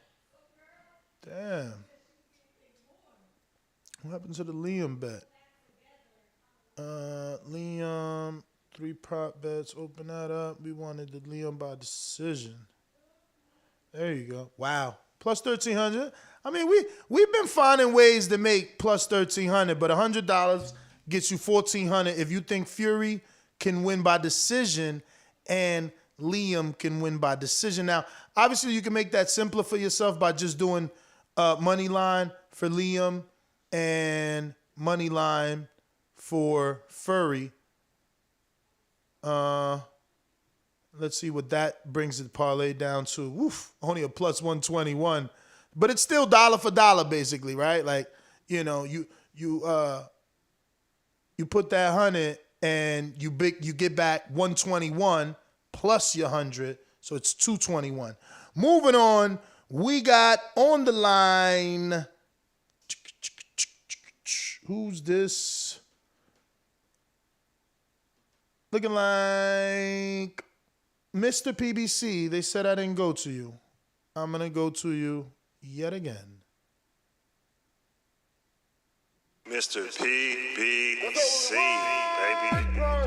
Damn. What happened to the Liam bet? Liam, 3 prop bets. Open that up. We wanted the Liam by decision. There you go. Wow. Plus 1,300. I mean, we've been finding ways to make plus 1,300, but $100 gets you 1,400 if you think Fury can win by decision and Liam can win by decision. Now, obviously, you can make that simpler for yourself by just doing money line for Liam and money line for Fury. Let's see what that brings the parlay down to. Woof, only a plus 121. But it's still dollar for dollar, basically, right? Like, you put that 100 and you get back 121 plus your 100, so it's 221. Moving on, we got on the line. Who's this? Looking like Mr. PBC. They said I didn't go to you. I'm going to go to you yet again. Mr. PBC, baby.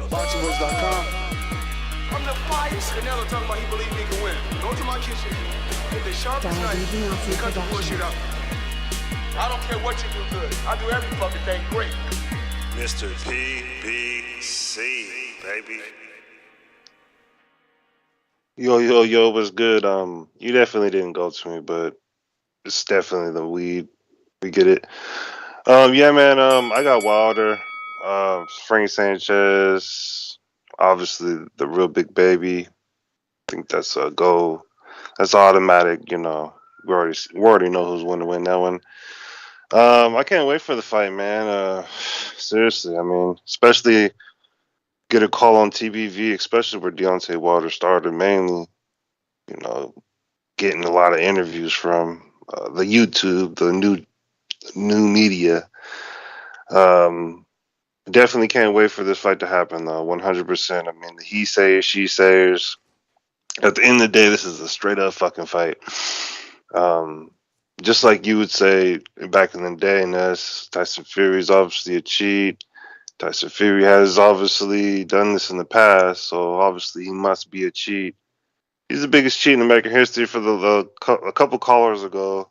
BoxingWords.com. I'm the flyest. Canelo talking about he believe he can win. Go to my kitchen. Get the sharpest knife and cut the bullshit up. I don't care what you do good. I do every fucking thing great. Mr. PBC, baby. Yo, what's good? You definitely didn't go to me, but it's definitely the weed. We get it. Yeah, man. I got Wilder, Frank Sanchez, obviously the real big baby. I think that's a go. That's automatic. We already know who's going to win that one. I can't wait for the fight, man. Seriously, I mean, especially get a call on TBV, especially where Deontay Wilder started mainly. You know, getting a lot of interviews from the YouTube, the new media. Um, Definitely can't wait for this fight to happen, though. 100%. I mean, the he sayers, she sayers. At the end of the day, this is a straight up fucking fight. Um, just like you would say back in the day, Ness, Tyson Fury is obviously a cheat. Tyson Fury has obviously done this in the past, so obviously he must be a cheat. He's the biggest cheat in American history. For a couple callers ago,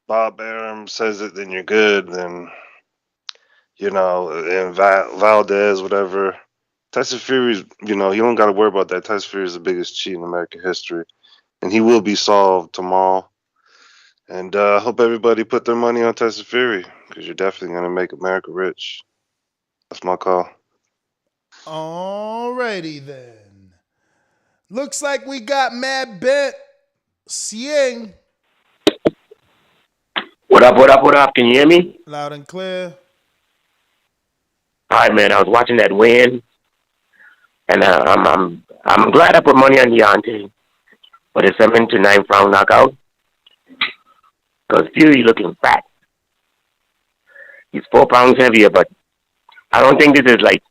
Bob Arum says it, then you're good. Then and Valdez, whatever. Tyson Fury's, you don't got to worry about that. Tyson Fury is the biggest cheat in American history, and he will be solved tomorrow. And I hope everybody put their money on Tyson Fury because you're definitely gonna make America rich. That's my call. Alrighty then. Looks like we got Mad Bet. Cien. What up, what up, what up? Can you hear me? Loud and clear. All right, man. I was watching that win, and I'm glad I put money on Deontay for the 7 to 9 round knockout. Because Fury looking fat. He's 4 pounds heavier, but I don't think this is like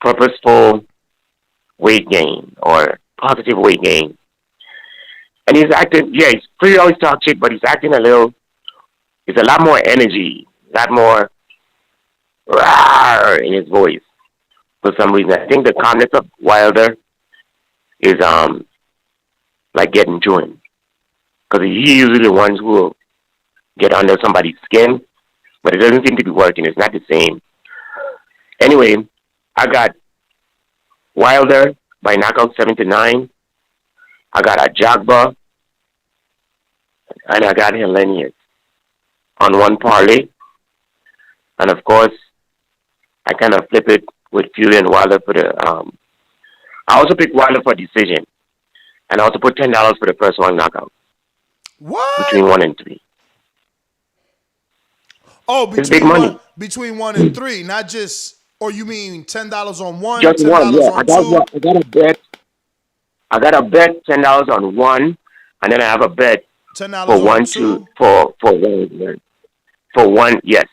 purposeful weight gain or positive weight gain. And he's acting, yeah, he's pretty always talk shit, but he's acting it's a lot more energy, a lot more rawr in his voice for some reason. I think the calmness of Wilder is like getting to him. Because he's usually the ones who will get under somebody's skin, but it doesn't seem to be working. It's not the same. Anyway, I got Wilder by knockout 7 to 9. I got Ajagba, and I got Helenius on one parlay. And of course, I kind of flip it with Fury and Wilder for the. I also picked Wilder for decision, and I also put $10 for the first one knockout. What? Between 1 and 3. Oh, It's big money. between 1 and 3, not just. Or you mean $10 on one, Just $10 one, yeah. on two? I got a bet $10 on one, and then I have a bet $10 for on one two? for one. For one, yes.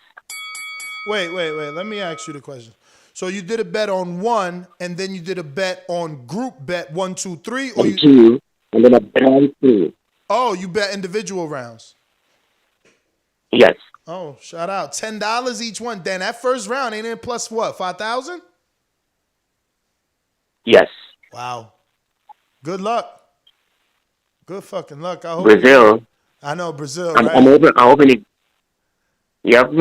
Wait. Let me ask you the question. So you did a bet on one, and then you did a bet on group bet 1, 2, 3, or On 2, and then a bet on 3. Oh, you bet individual rounds. Yes. Oh, shout out. $10 each one. Then that first round ain't it plus what? 5,000? Yes. Wow. Good luck. Good fucking luck. I hope Brazil. I know Brazil, I'm right? hoping it. Yep.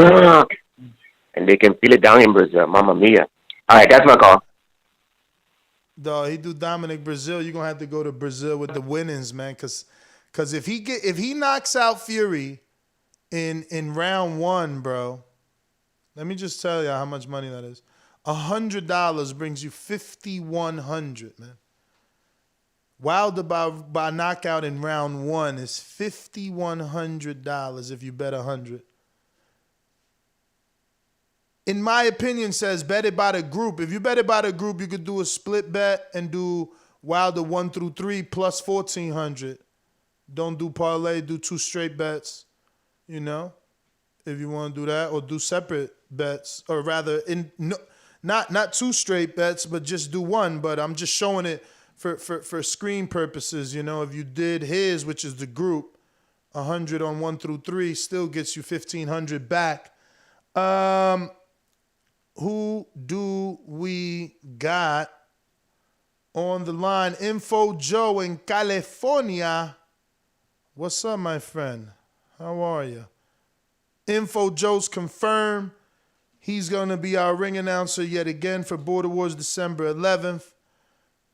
And they can feel it down in Brazil. Mamma mia. All right, that's my call. Dog, he do Dominic Brazil. You're gonna have to go to Brazil with the winnings, man. Cause if he knocks out Fury in round 1, bro, let me just tell you how much money that is. $100 brings you $5,100, man. Wilder by knockout in round 1 is $5,100 if you bet 100. In my opinion, says bet it by the group. If you bet it by the group, you could do a split bet and do Wilder 1 through 3 plus 1,400. Don't do parlay, do 2 straight bets. If you want to do that, or do separate bets, or rather, not 2 straight bets, but just do one. But I'm just showing it for screen purposes. If you did his, which is the group, 100 on 1 through 3 still gets you 1,500 back. Who do we got on the line? Info Joe in California. What's up, my friend? How are you? Info Joe's confirmed. He's going to be our ring announcer yet again for Border Wars December 11th.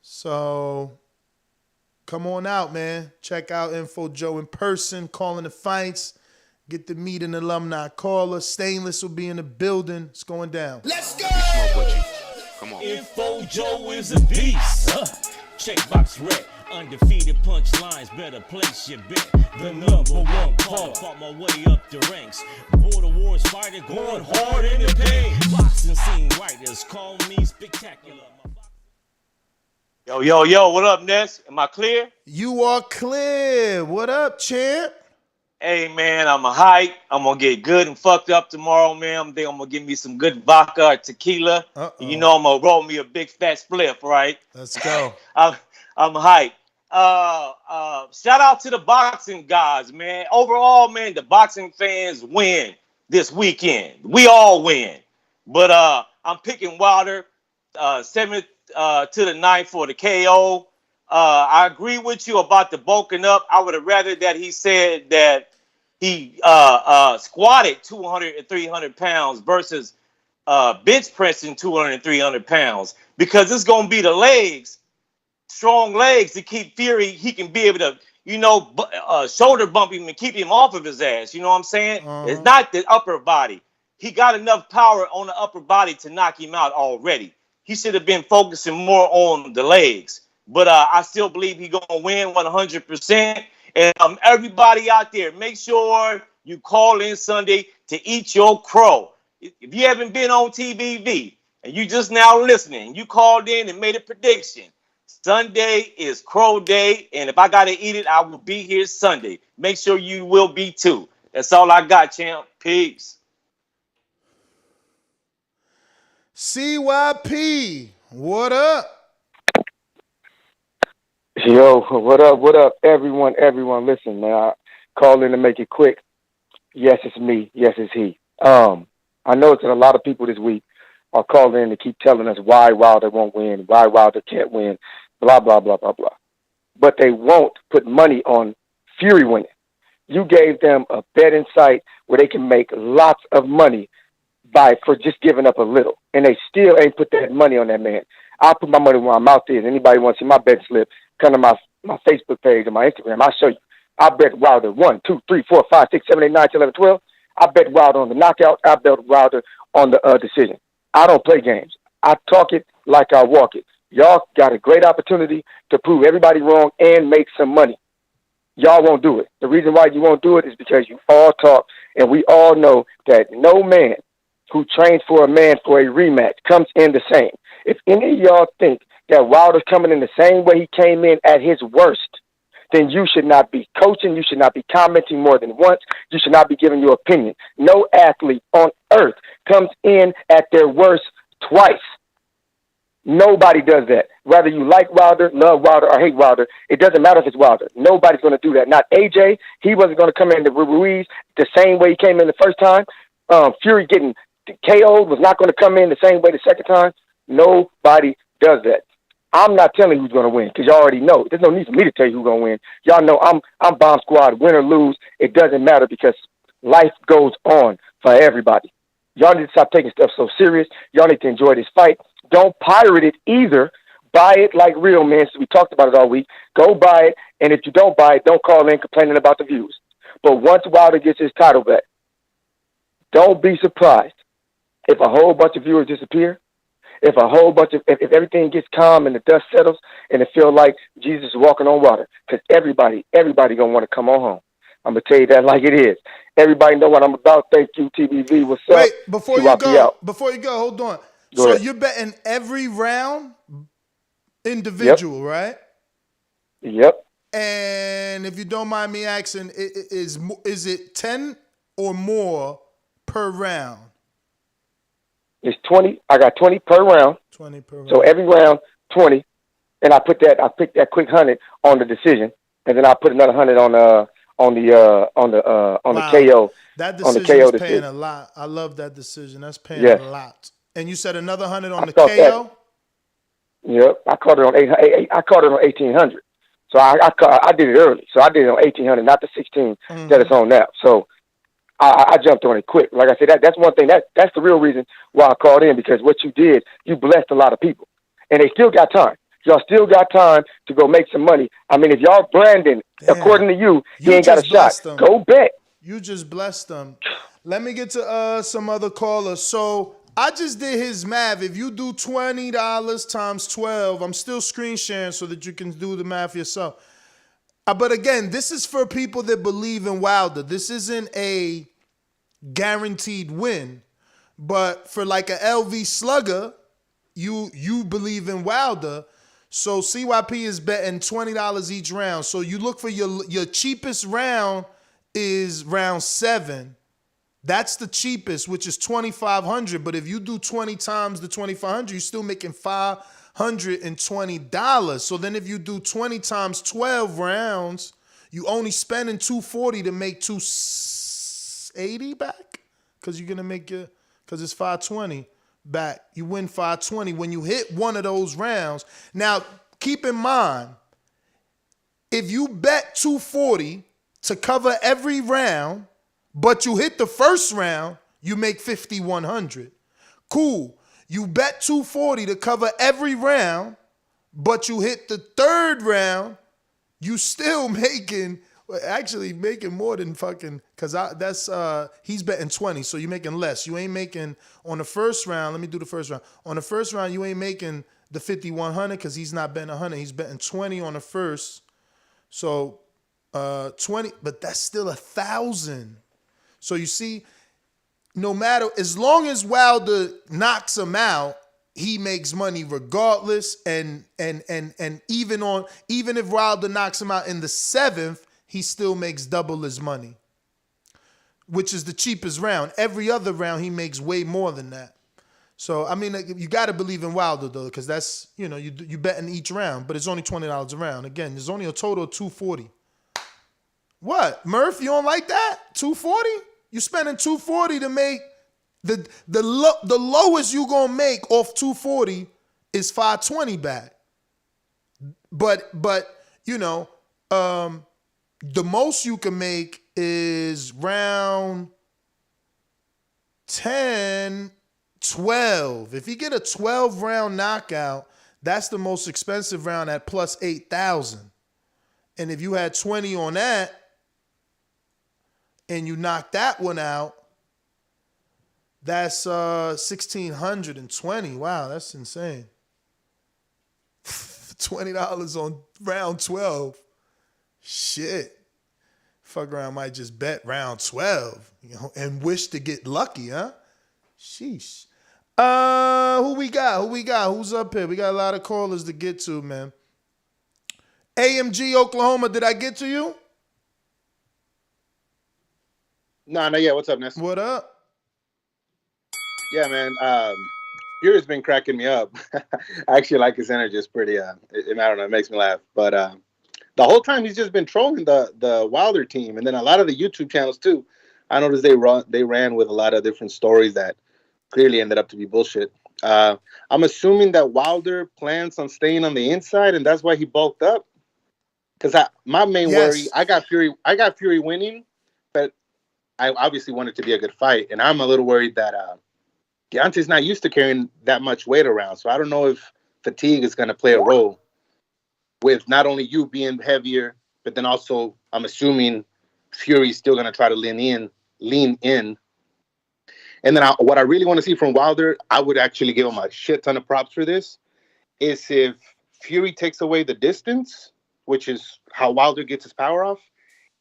So Come on out, man. Check out Info Joe in person, calling the fights. Get to meet an alumni caller. Stainless will be in the building. It's going down. Let's go! Come on. Info Joe is a beast. Checkbox red. Undefeated punchlines, better place your bet. The number one call, fought my way up the ranks. Border wars fighter, going hard in the pain. Boxing scene writers call me spectacular. Yo, what up, Ness? Am I clear? You are clear. What up, champ? Hey, man, I'm a hype. I'm going to get good and fucked up tomorrow, man. I'm going to give me some good vodka or tequila. You know I'm going to roll me a big fat spliff, right? Let's go. I'm hype. Shout out to the boxing guys, man. Overall, man, the boxing fans win this weekend. We all win. But I'm picking Wilder 7th to the 9th for the KO. I agree with you about the bulking up. I would have rather that he said that he squatted 200 and 300 pounds versus bench pressing 200 and 300 pounds, because it's going to be the legs, strong legs, to keep Fury. He can be able to, shoulder bump him and keep him off of his ass. You know what I'm saying? It's not the upper body. He got enough power on the upper body to knock him out already. He should have been focusing more on the legs. But I still believe he's going to win 100%. And everybody out there, make sure you call in Sunday to eat your crow. If you haven't been on TVV and you just now listening, you called in and made a prediction, Sunday is Crow Day. And if I got to eat it, I will be here Sunday. Make sure you will be too. That's all I got, champ. Peace. CYP, what up? Yo, what up, everyone, listen, man, I call in to make it quick. Yes, it's me. Yes, it's he. I know that a lot of people this week are calling in to keep telling us why Wilder won't win, why Wilder can't win, blah, blah, blah, blah, blah. But they won't put money on Fury winning. You gave them a betting site where they can make lots of money for just giving up a little, and they still ain't put that money on that man. I'll put my money where my mouth is. Anybody want to see my bet slip, come to my Facebook page or my Instagram. I'll show you. I bet Wilder 1, 2, 3, 4, 5, 6, 7, 8, 9, 10, 11, 12. I bet Wilder on the knockout. I bet Wilder on the decision. I don't play games. I talk it like I walk it. Y'all got a great opportunity to prove everybody wrong and make some money. Y'all won't do it. The reason why you won't do it is because you all talk, and we all know that no man who trains for a man for a rematch comes in the same. If any of y'all think that Wilder's coming in the same way he came in at his worst, then you should not be coaching. You should not be commenting more than once. You should not be giving your opinion. No athlete on earth comes in at their worst twice. Nobody does that. Whether you like Wilder, love Wilder, or hate Wilder, it doesn't matter if it's Wilder. Nobody's going to do that. Not AJ. He wasn't going to come in to Ruiz the same way he came in the first time. Fury getting KO'd was not going to come in the same way the second time. Nobody does that. I'm not telling you who's going to win because y'all already know. There's no need for me to tell you who's going to win. Y'all know I'm Bomb Squad, win or lose. It doesn't matter because life goes on for everybody. Y'all need to stop taking stuff so serious. Y'all need to enjoy this fight. Don't pirate it either. Buy it like real men. So we talked about it all week. Go buy it. And if you don't buy it, don't call in complaining about the views. But once Wilder gets his title back, don't be surprised if a whole bunch of viewers disappear. If everything gets calm and the dust settles and it feels like Jesus is walking on water, because everybody gonna want to come on home. I'm gonna tell you that like it is. Everybody know what I'm about. Thank you, TBV. What's up? Wait, before you go, hold on. So you're betting every round individual, right? Yep. And if you don't mind me asking, is it 10 or more per round? It's 20. I got 20 per round. 20 per round. So every round, 20. And I picked that quick 100 on the decision, and then I put another 100 on the KO. That decision is paying a lot. I love that decision. That's paying a lot. And you said another 100 on the KO? Yep. I caught it on 1800. So I did it early. So I did it on 1800, not the 16 that it's on now. So I jumped on it quick. Like I said, that's one thing. That's the real reason why I called in, because what you did, you blessed a lot of people. And they still got time. Y'all still got time to go make some money. I mean, if y'all Brandon, according to you, he ain't got a shot. Go bet. You just blessed them. Let me get to some other callers. So I just did his math. If you do $20 times 12, I'm still screen sharing so that you can do the math yourself. But again, this is for people that believe in Wilder. This isn't a guaranteed win. But for like a LV slugger, you believe in Wilder. So CYP is betting $20 each round. So you look for your cheapest round is round 7. That's the cheapest, which is $2,500. But if you do 20 times the $2,500, you're still making $520. So then if you do 20 times 12 rounds, you only spending $240 to make $280 back, because you're gonna make because it's $520 back. You win $520 when you hit one of those rounds. Now keep in mind, if you bet $240 to cover every round, but you hit the first round, you make $5,100. Cool. You bet $240 to cover every round, but you hit the third round, you still making more than fucking, because he's betting 20, so you're making less. You ain't making on the first round. Let me do the first round. On the first round, you ain't making the $5,100 because he's not betting 100. He's betting 20 on the first. So 20, but that's still 1,000. So you see, no matter, as long as Wilder knocks him out, he makes money regardless. And even if Wilder knocks him out in the 7th, he still makes double his money, which is the cheapest round. Every other round, he makes way more than that. So, I mean, you got to believe in Wilder, though, because that's, you betting each round, but it's only $20 a round. Again, there's only a total of $240. What, Murph, you don't like that? $240? You spending $240 to make the lowest you gonna make off $240 is $520 back. But the most you can make is round 10, 12. If you get a 12 round knockout, that's the most expensive round at plus 8,000. And if you had 20 on that and you knock that one out, that's 1,620. Wow, that's insane. $20 on round 12. Shit. Fuck around, might just bet round 12, and wish to get lucky, huh? Sheesh. Who we got? Who's up here? We got a lot of callers to get to, man. AMG Oklahoma, did I get to you? No, yeah. What's up, Ness? What up? Yeah, man. Fury's been cracking me up. I actually like his energy. It's pretty. I don't know. It makes me laugh. But the whole time he's just been trolling the Wilder team, and then a lot of the YouTube channels too. I noticed they ran with a lot of different stories that clearly ended up to be bullshit. I'm assuming that Wilder plans on staying on the inside, and that's why he bulked up. Because my main worry, I got Fury winning, but I obviously want it to be a good fight, and I'm a little worried that Deontay's not used to carrying that much weight around, so I don't know if fatigue is going to play a role with not only you being heavier, but then also I'm assuming Fury's still going to try to lean in. And then what I really want to see from Wilder, I would actually give him a shit ton of props for this, is if Fury takes away the distance, which is how Wilder gets his power off,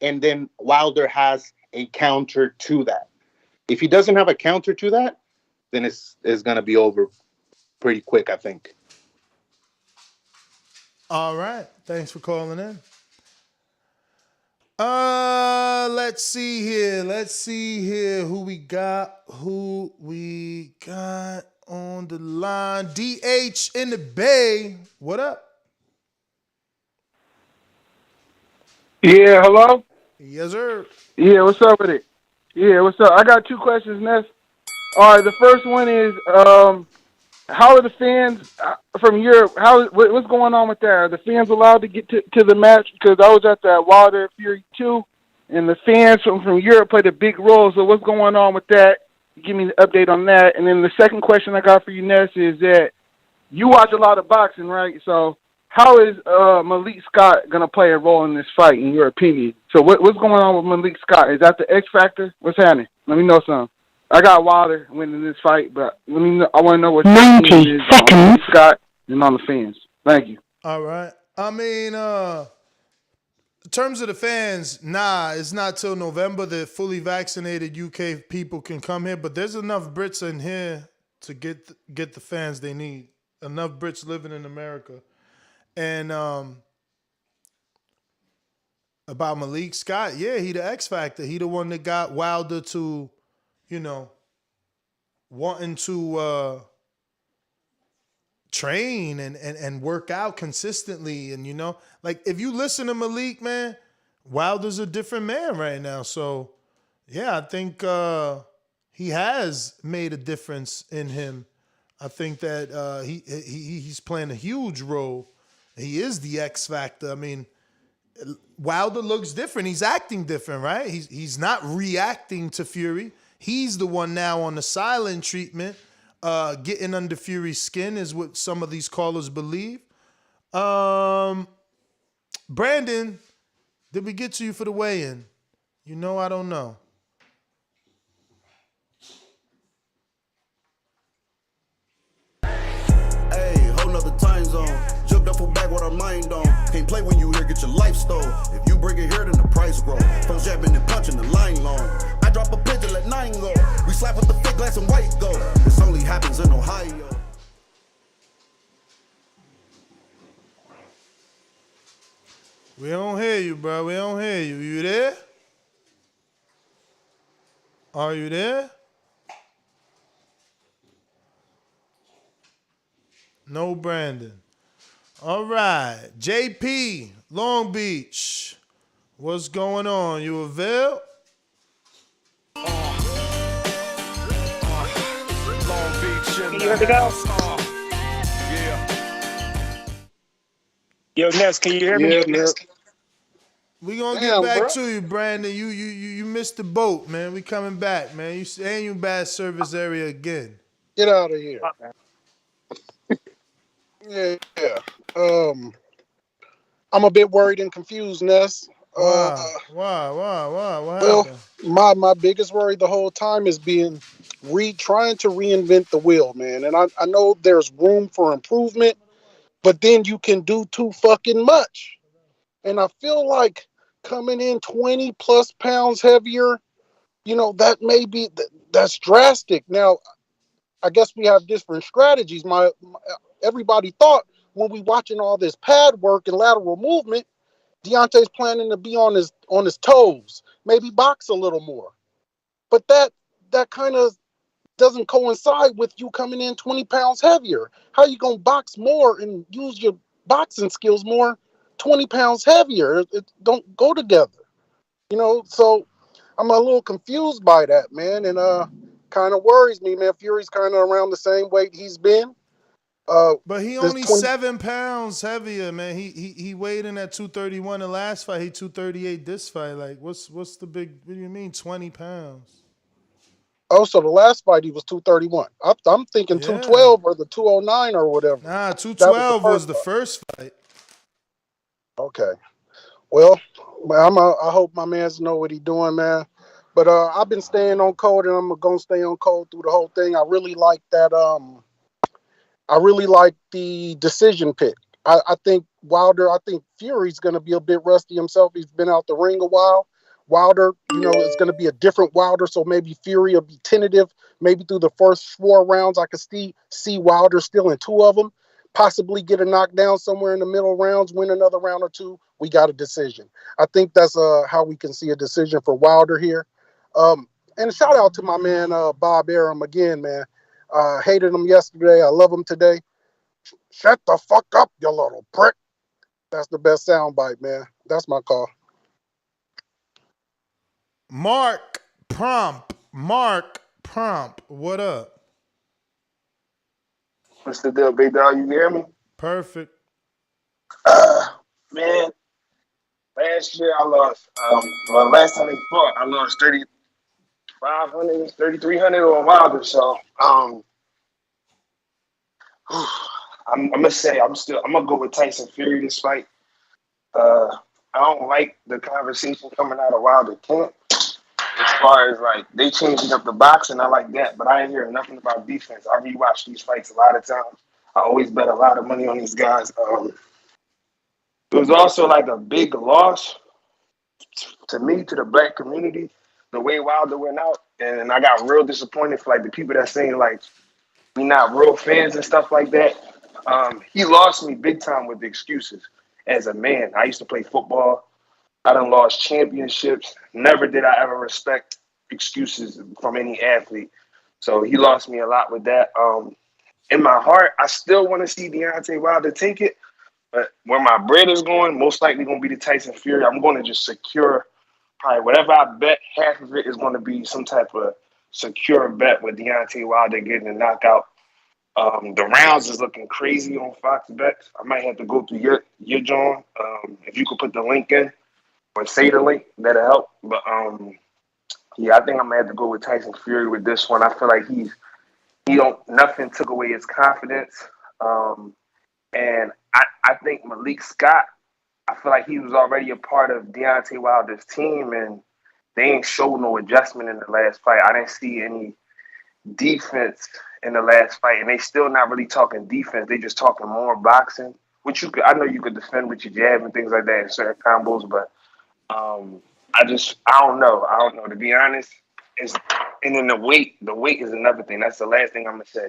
and then Wilder has a counter to that. If he doesn't have a counter to that, then it's going to be over pretty quick, I think. All right. Thanks for calling in. Let's see here. Who we got on the line? DH in the Bay. What up? Yeah, hello? Yes, sir. Yeah, what's up with it? Yeah, what's up? I got two questions, Ness. All right, the first one is, how are the fans from Europe? What's going on with that? Are the fans allowed to get to the match? Because I was at the Wilder Fury 2, and the fans from Europe played a big role. So what's going on with that? Give me the update on that. And then the second question I got for you, Ness, is that you watch a lot of boxing, right? So how is Malik Scott gonna play a role in this fight, in your opinion? So what's going on with Malik Scott? Is that the X factor? What's happening? Let me know something. I got Wilder winning this fight, but let me know, I want to know what your opinion is on Malik Scott and on the fans. Thank you. All right. I mean, in terms of the fans, nah, it's not till November that fully vaccinated UK people can come here. But there's enough Brits in here to get the fans they need. Enough Brits living in America. And about Malik Scott, yeah, he the X factor. He the one that got Wilder to, wanting to train and work out consistently. And like if you listen to Malik, man, Wilder's a different man right now. So yeah, I think he has made a difference in him. I think that he's playing a huge role. He is the X factor. I mean, Wilder looks different. He's acting different, right? He's not reacting to Fury. He's the one now on the silent treatment, getting under Fury's skin, is what some of these callers believe. Brandon, did we get to you for the weigh-in? I don't know. Hey, whole nother time zone. Jumped up for back with our mind on. Can't play when you here, get your life stole. If you bring it here, then the price grow. Folks jabbing and punching the line long. I drop a pigeon, let 9 go. We slap with the fake glass and white go. This only happens in Ohio. We don't hear you, bro. We don't hear you. You there? Are you there? No Brandon. All right. JP, Long Beach. What's going on? You avail? Can you hear me now? Yo, Ness, can you hear me? Yeah. We gonna get back to you, Brandon. You missed the boat, man. We coming back, man. You bad service area again. Get out of here. Yeah. I'm a bit worried and confused, Ness. Why? What Well, happened? my biggest worry the whole time is trying to reinvent the wheel, man. And I know there's room for improvement, but then you can do too fucking much. And I feel like coming in 20 plus pounds heavier, that may be, that's drastic. Now, I guess we have different strategies. Everybody thought when we watching all this pad work and lateral movement, Deontay's planning to be on his toes, maybe box a little more. But that kind of doesn't coincide with you coming in 20 pounds heavier. How you gonna box more and use your boxing skills more 20 pounds heavier? It don't go together. So I'm a little confused by that, man, and kind of worries me, man. Fury's kind of around the same weight he's been. But he only 7 pounds heavier, man. He weighed in at 231 the last fight. He 238 this fight. Like, what's the big? What do you mean 20 pounds? Oh, so the last fight he was 231. I'm thinking 212 or the 209 or whatever. Nah, 212 was the first fight. Okay. Well, I hope my man's know what he's doing, man. But I've been staying on code, and I'm gonna stay on code through the whole thing. I really like that. I really like the decision pick. I think Fury's gonna be a bit rusty himself. He's been out the ring a while. Wilder, it's going to be a different Wilder, so maybe Fury will be tentative. Maybe through the first 4 rounds, I could see Wilder still in 2 of them, possibly get a knockdown somewhere in the middle rounds, win another round or 2. We got a decision. I think that's how we can see a decision for Wilder here. And shout out to my man Bob Arum again, man. Hated him yesterday. I love him today. Shut the fuck up, you little prick. That's the best soundbite, man. That's my call. Mark Prompt, what up? What's the deal, big dog? You hear me? Perfect. Man, last year I lost. Last time they fought, I lost 3,300 on Wilder. So, I'm gonna say I'm gonna go with Tyson Fury this fight. Uh, I don't like the conversation coming out of Wilder camp as far as like they changing up the boxing. I like that, but I ain't hearing nothing about defense. I rewatch these fights a lot of times. I always bet a lot of money on these guys. It was also like a big loss to me, to the black community, the way Wilder went out, and I got real disappointed for like the people that saying like we not real fans and stuff like that. He lost me big time with the excuses. As a man, I used to play football. I done lost championships. Never did I ever respect excuses from any athlete. So he lost me a lot with that. In my heart, I still want to see Deontay Wilder take it. But where my bread is going, most likely going to be the Tyson Fury. I'm going to just secure probably whatever I bet, half of it is going to be some type of secure bet with Deontay Wilder getting a knockout. The rounds is looking crazy on Fox Bets. I might have to go through your John. If you could put the link in or say the link, that'll help. But yeah, I think I'm gonna have to go with Tyson Fury with this one. I feel like nothing took away his confidence. And I think Malik Scott, I feel like he was already a part of Deontay Wilder's team, and they ain't showed no adjustment in the last fight. I didn't see any defense in the last fight, and they still not really talking defense. They just talking more boxing, which I know you could defend with your jab and things like that in certain combos, but I don't know. I don't know, to be honest. And then the weight is another thing. That's the last thing I'm gonna say.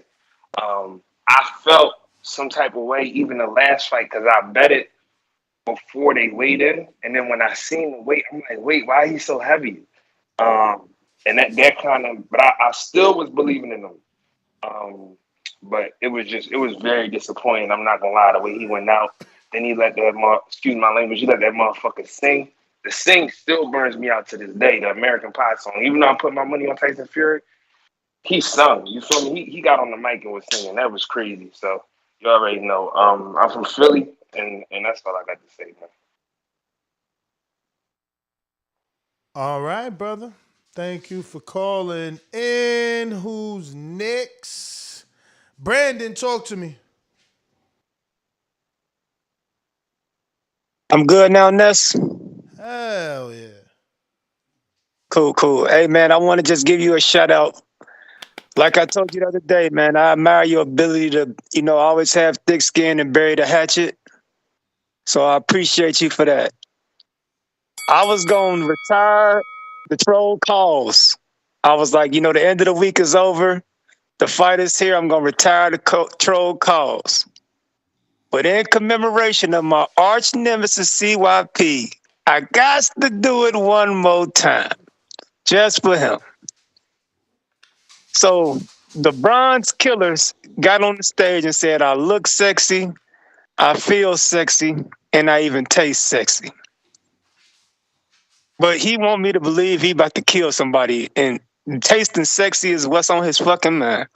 I felt some type of way even the last fight because I bet it before they weighed in, and then when I seen the weight, I'm like, wait, why he so heavy? And that kind of, but I still was believing in him. But it was very disappointing. I'm not gonna lie, the way he went out. Then he let excuse my language, he let that motherfucker sing. The sing still burns me out to this day, the American Pie song. Even though I put my money on Tyson Fury, he sung. You feel me? He got on the mic and was singing. That was crazy. So you already know. I'm from Philly, and that's all I got to say, man. All right, brother. Thank you for calling in. Who's next? Brandon, talk to me. I'm good now, Ness. Hell yeah. Cool. Hey, man, I want to just give you a shout out. Like I told you the other day, man, I admire your ability to, always have thick skin and bury the hatchet. So I appreciate you for that. I was going to retire the troll calls. I was like, the end of the week is over. The fight is here. I'm going to retire the troll calls. But in commemoration of my arch nemesis, CYP, I got to do it one more time. Just for him. So the Bronze Killers got on the stage and said, I look sexy, I feel sexy, and I even taste sexy. But he want me to believe he about to kill somebody, and tasting sexy is what's on his fucking mind.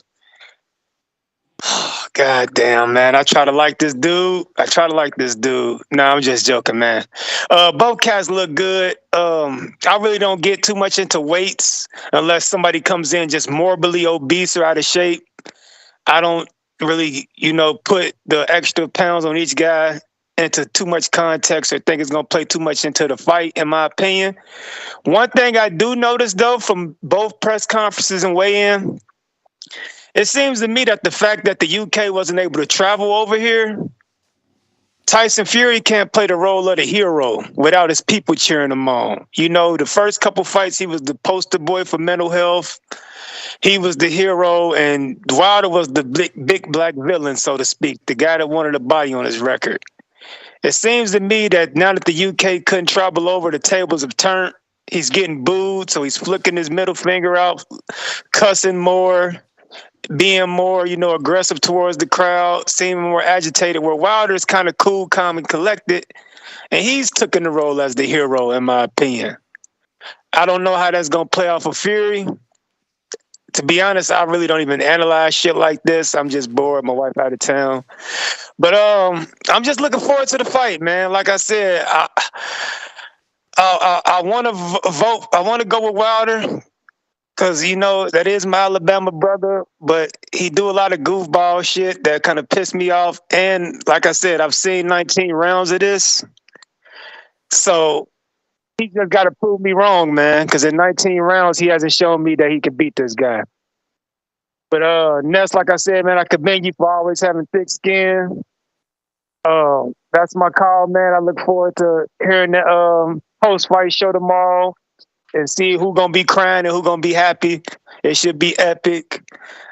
God damn, man. I try to like this dude. No, I'm just joking, man. Both cats look good. I really don't get too much into weights unless somebody comes in just morbidly obese or out of shape. I don't really, put the extra pounds on each guy into too much context or think it's going to play too much into the fight, in my opinion. One thing I do notice, though, from both press conferences and weigh-in, it seems to me that the fact that the UK wasn't able to travel over here, Tyson Fury can't play the role of the hero without his people cheering him on. The first couple fights, he was the poster boy for mental health. He was the hero, and Wilder was the big black villain, so to speak, the guy that wanted a body on his record. It seems to me that now that the UK couldn't travel over, the tables have turned. He's getting booed, so he's flicking his middle finger out, cussing more, being more, aggressive towards the crowd, seeming more agitated, where Wilder is kind of cool, calm, and collected, and he's taken the role as the hero, in my opinion. I don't know how that's going to play out for Fury. To be honest, I really don't even analyze shit like this. I'm just bored. My wife out of town. But I'm just looking forward to the fight, man. Like I said, I want to vote. I want to go with Wilder Cause that is my Alabama brother, but he do a lot of goofball shit that kind of piss me off. And like I said, I've seen 19 rounds of this, so he just got to prove me wrong, man. Cause in 19 rounds, he hasn't shown me that he can beat this guy. But Ness, like I said, man, I commend you for always having thick skin. That's my call, man. I look forward to hearing the post fight show tomorrow and see who gonna be crying and who gonna be happy. It should be epic.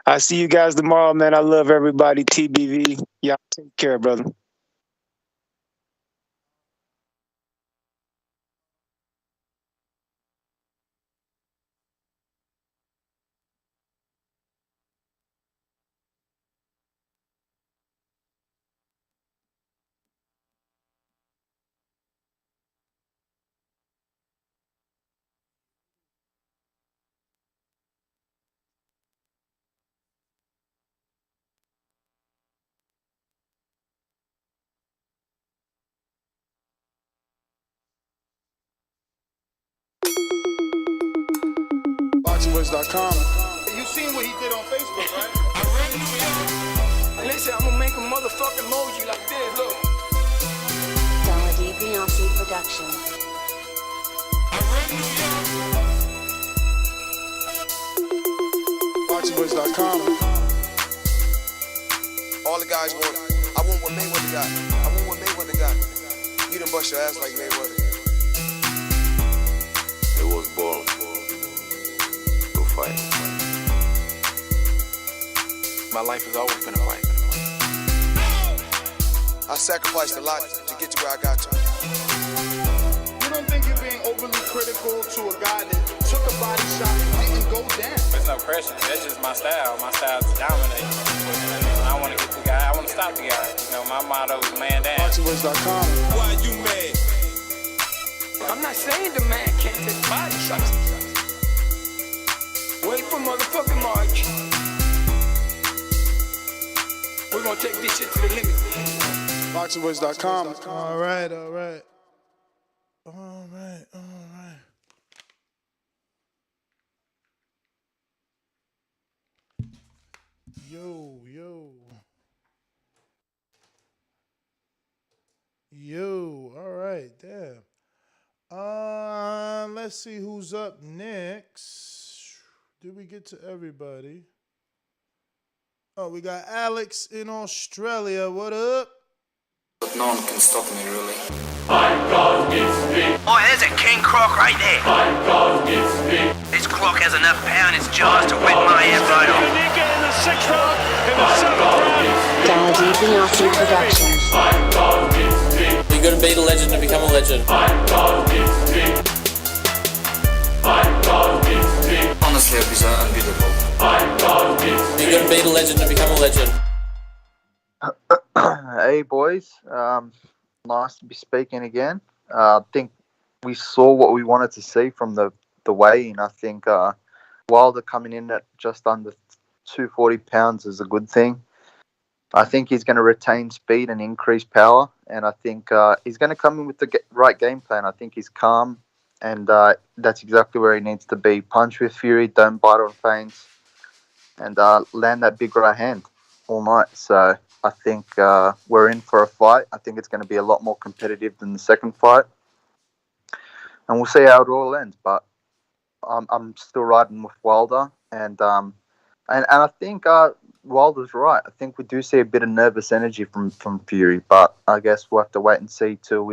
I see you guys tomorrow, man. I love everybody. TBV. Y'all take care, brother. Boxingvoice.com. You seen what he did on Facebook, right? Listen, I'm gonna make a motherfucking emoji like this, look. Dolla Dibiase production. Boxingvoice.com. All the guys want, I want what Mayweather got. I want what Mayweather got. You done bust your ass like Mayweather. It was born to fight. My life has always been a fight. I sacrificed a lot to get to where I got to. You don't think you're being overly critical to a guy that took a body shot and didn't go down? There's no question. That's just my style. My style is to dominate. I want to get the guy. I want to stop the guy. My motto is man down. Boxingvoice.com. Why you mad? I'm not saying the man can't take body shots. Wait for motherfucking March. We're gonna take this shit to the limit. Boxingvoice.com. All right. Yo. All right, damn. Let's see who's up next. Did we get to everybody? Oh, we got Alex in Australia. What up? But no one can stop me, really. Oh, there's a king croc right there. This croc has enough power in its jaws to wet my ass right off. In the 6th round, in the 7th round. Dolla Dibiase production. You gotta be the legend to become a legend. Honestly, I'd be unbeatable. You gotta be the legend to become a legend. Hey boys, nice to be speaking again. I think we saw what we wanted to see from the weigh-in. I think Wilder coming in at just under 240 pounds is a good thing. I think he's going to retain speed and increase power, and I think he's going to come in with the right game plan. I think he's calm, and that's exactly where he needs to be. Punch with fury, don't bite on feints, and land that big right hand all night. So I think we're in for a fight. I think it's going to be a lot more competitive than the second fight, and we'll see how it all ends. But I'm still riding with Wilder, and I think Wilder's right. I think we do see a bit of nervous energy from Fury, but I guess we'll have to wait and see till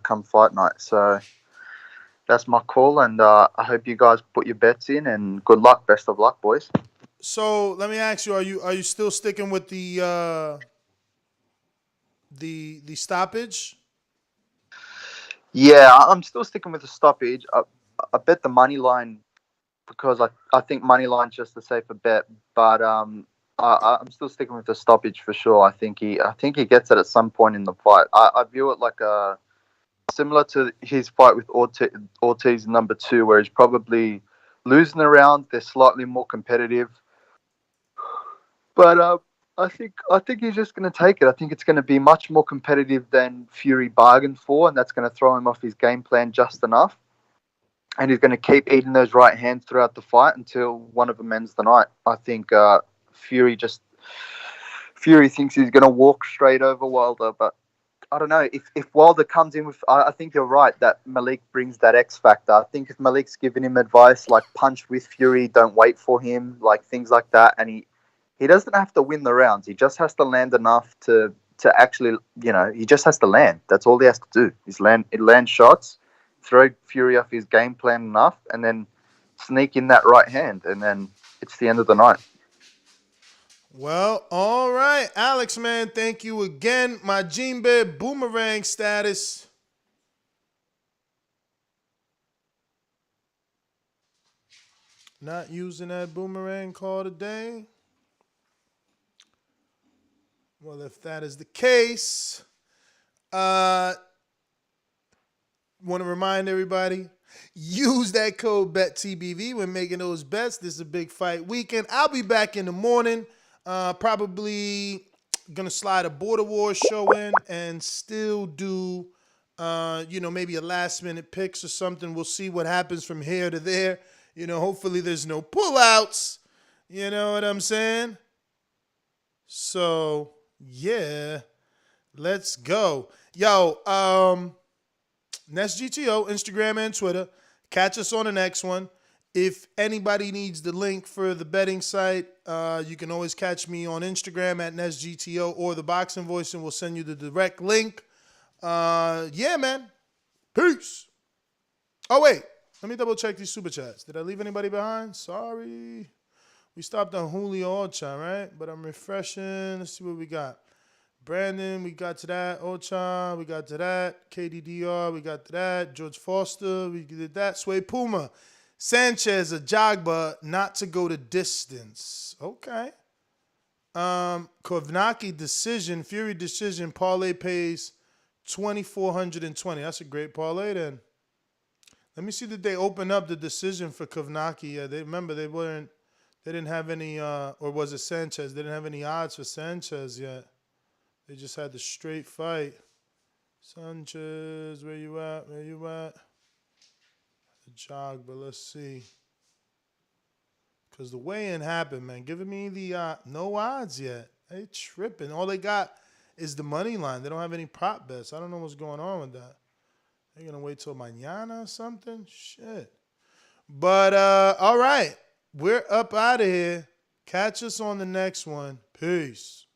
come fight night. So that's my call, and I hope you guys put your bets in, and good luck. Best of luck, boys. So let me ask you: Are you still sticking with the stoppage? Yeah, I'm still sticking with the stoppage. I bet the money line because I think money line's just a safer bet. But I'm still sticking with the stoppage for sure. I think he gets it at some point in the fight. I view it like similar to his fight with Ortiz number 2, where he's probably losing the round. They're slightly more competitive. But I think he's just going to take it. I think it's going to be much more competitive than Fury bargained for, and that's going to throw him off his game plan just enough. and he's going to keep eating those right hands throughout the fight until one of them ends the night. I think Fury thinks he's going to walk straight over Wilder, but I don't know. If Wilder comes in with, I think you're right that Malik brings that X factor. I think if Malik's giving him advice like punch with Fury, don't wait for him, like things like that, and he doesn't have to win the rounds. He just has to land enough to actually, he just has to land. That's all he has to do. Is land shots, throw Fury off his game plan enough, and then sneak in that right hand, and then it's the end of the night. Well, all right, Alex, man, thank you again. My Gene Bear boomerang status. Not using that boomerang call today. Well, if that is the case, want to remind everybody, use that code BETTBV when making those bets. This is a big fight weekend. I'll be back in the morning. Probably gonna slide a Border Wars show in and still do, maybe a last minute picks or something. We'll see what happens from here to there. Hopefully there's no pullouts. You know what I'm saying? So yeah, let's go. Yo, Nest GTO, Instagram and Twitter. Catch us on the next one. If anybody needs the link for the betting site, you can always catch me on Instagram at NestGTO or the Boxing Voice, and we'll send you the direct link. Yeah, man. Peace. Oh, wait. Let me double check these super chats. Did I leave anybody behind? Sorry. We stopped on Julio Ocha, right? But I'm refreshing. Let's see what we got. Brandon, we got to that. Ocha, we got to that. KDDR, we got to that. George Foster, we did that. Sway Puma. Sanchez, a jogba, not to go the distance. Okay. Kovnacki decision, Fury decision, parlay pays 2,420. That's a great parlay then. Let me see that they open up the decision for Kovnacki. They didn't have any, or was it Sanchez? They didn't have any odds for Sanchez yet. They just had the straight fight. Sanchez, where you at? The jog, but let's see. Because the weigh-in happened, man. Giving me the no odds yet. They tripping. All they got is the money line. They don't have any prop bets. I don't know what's going on with that. They're going to wait till mañana or something? Shit. But, all right. We're up out of here. Catch us on the next one. Peace.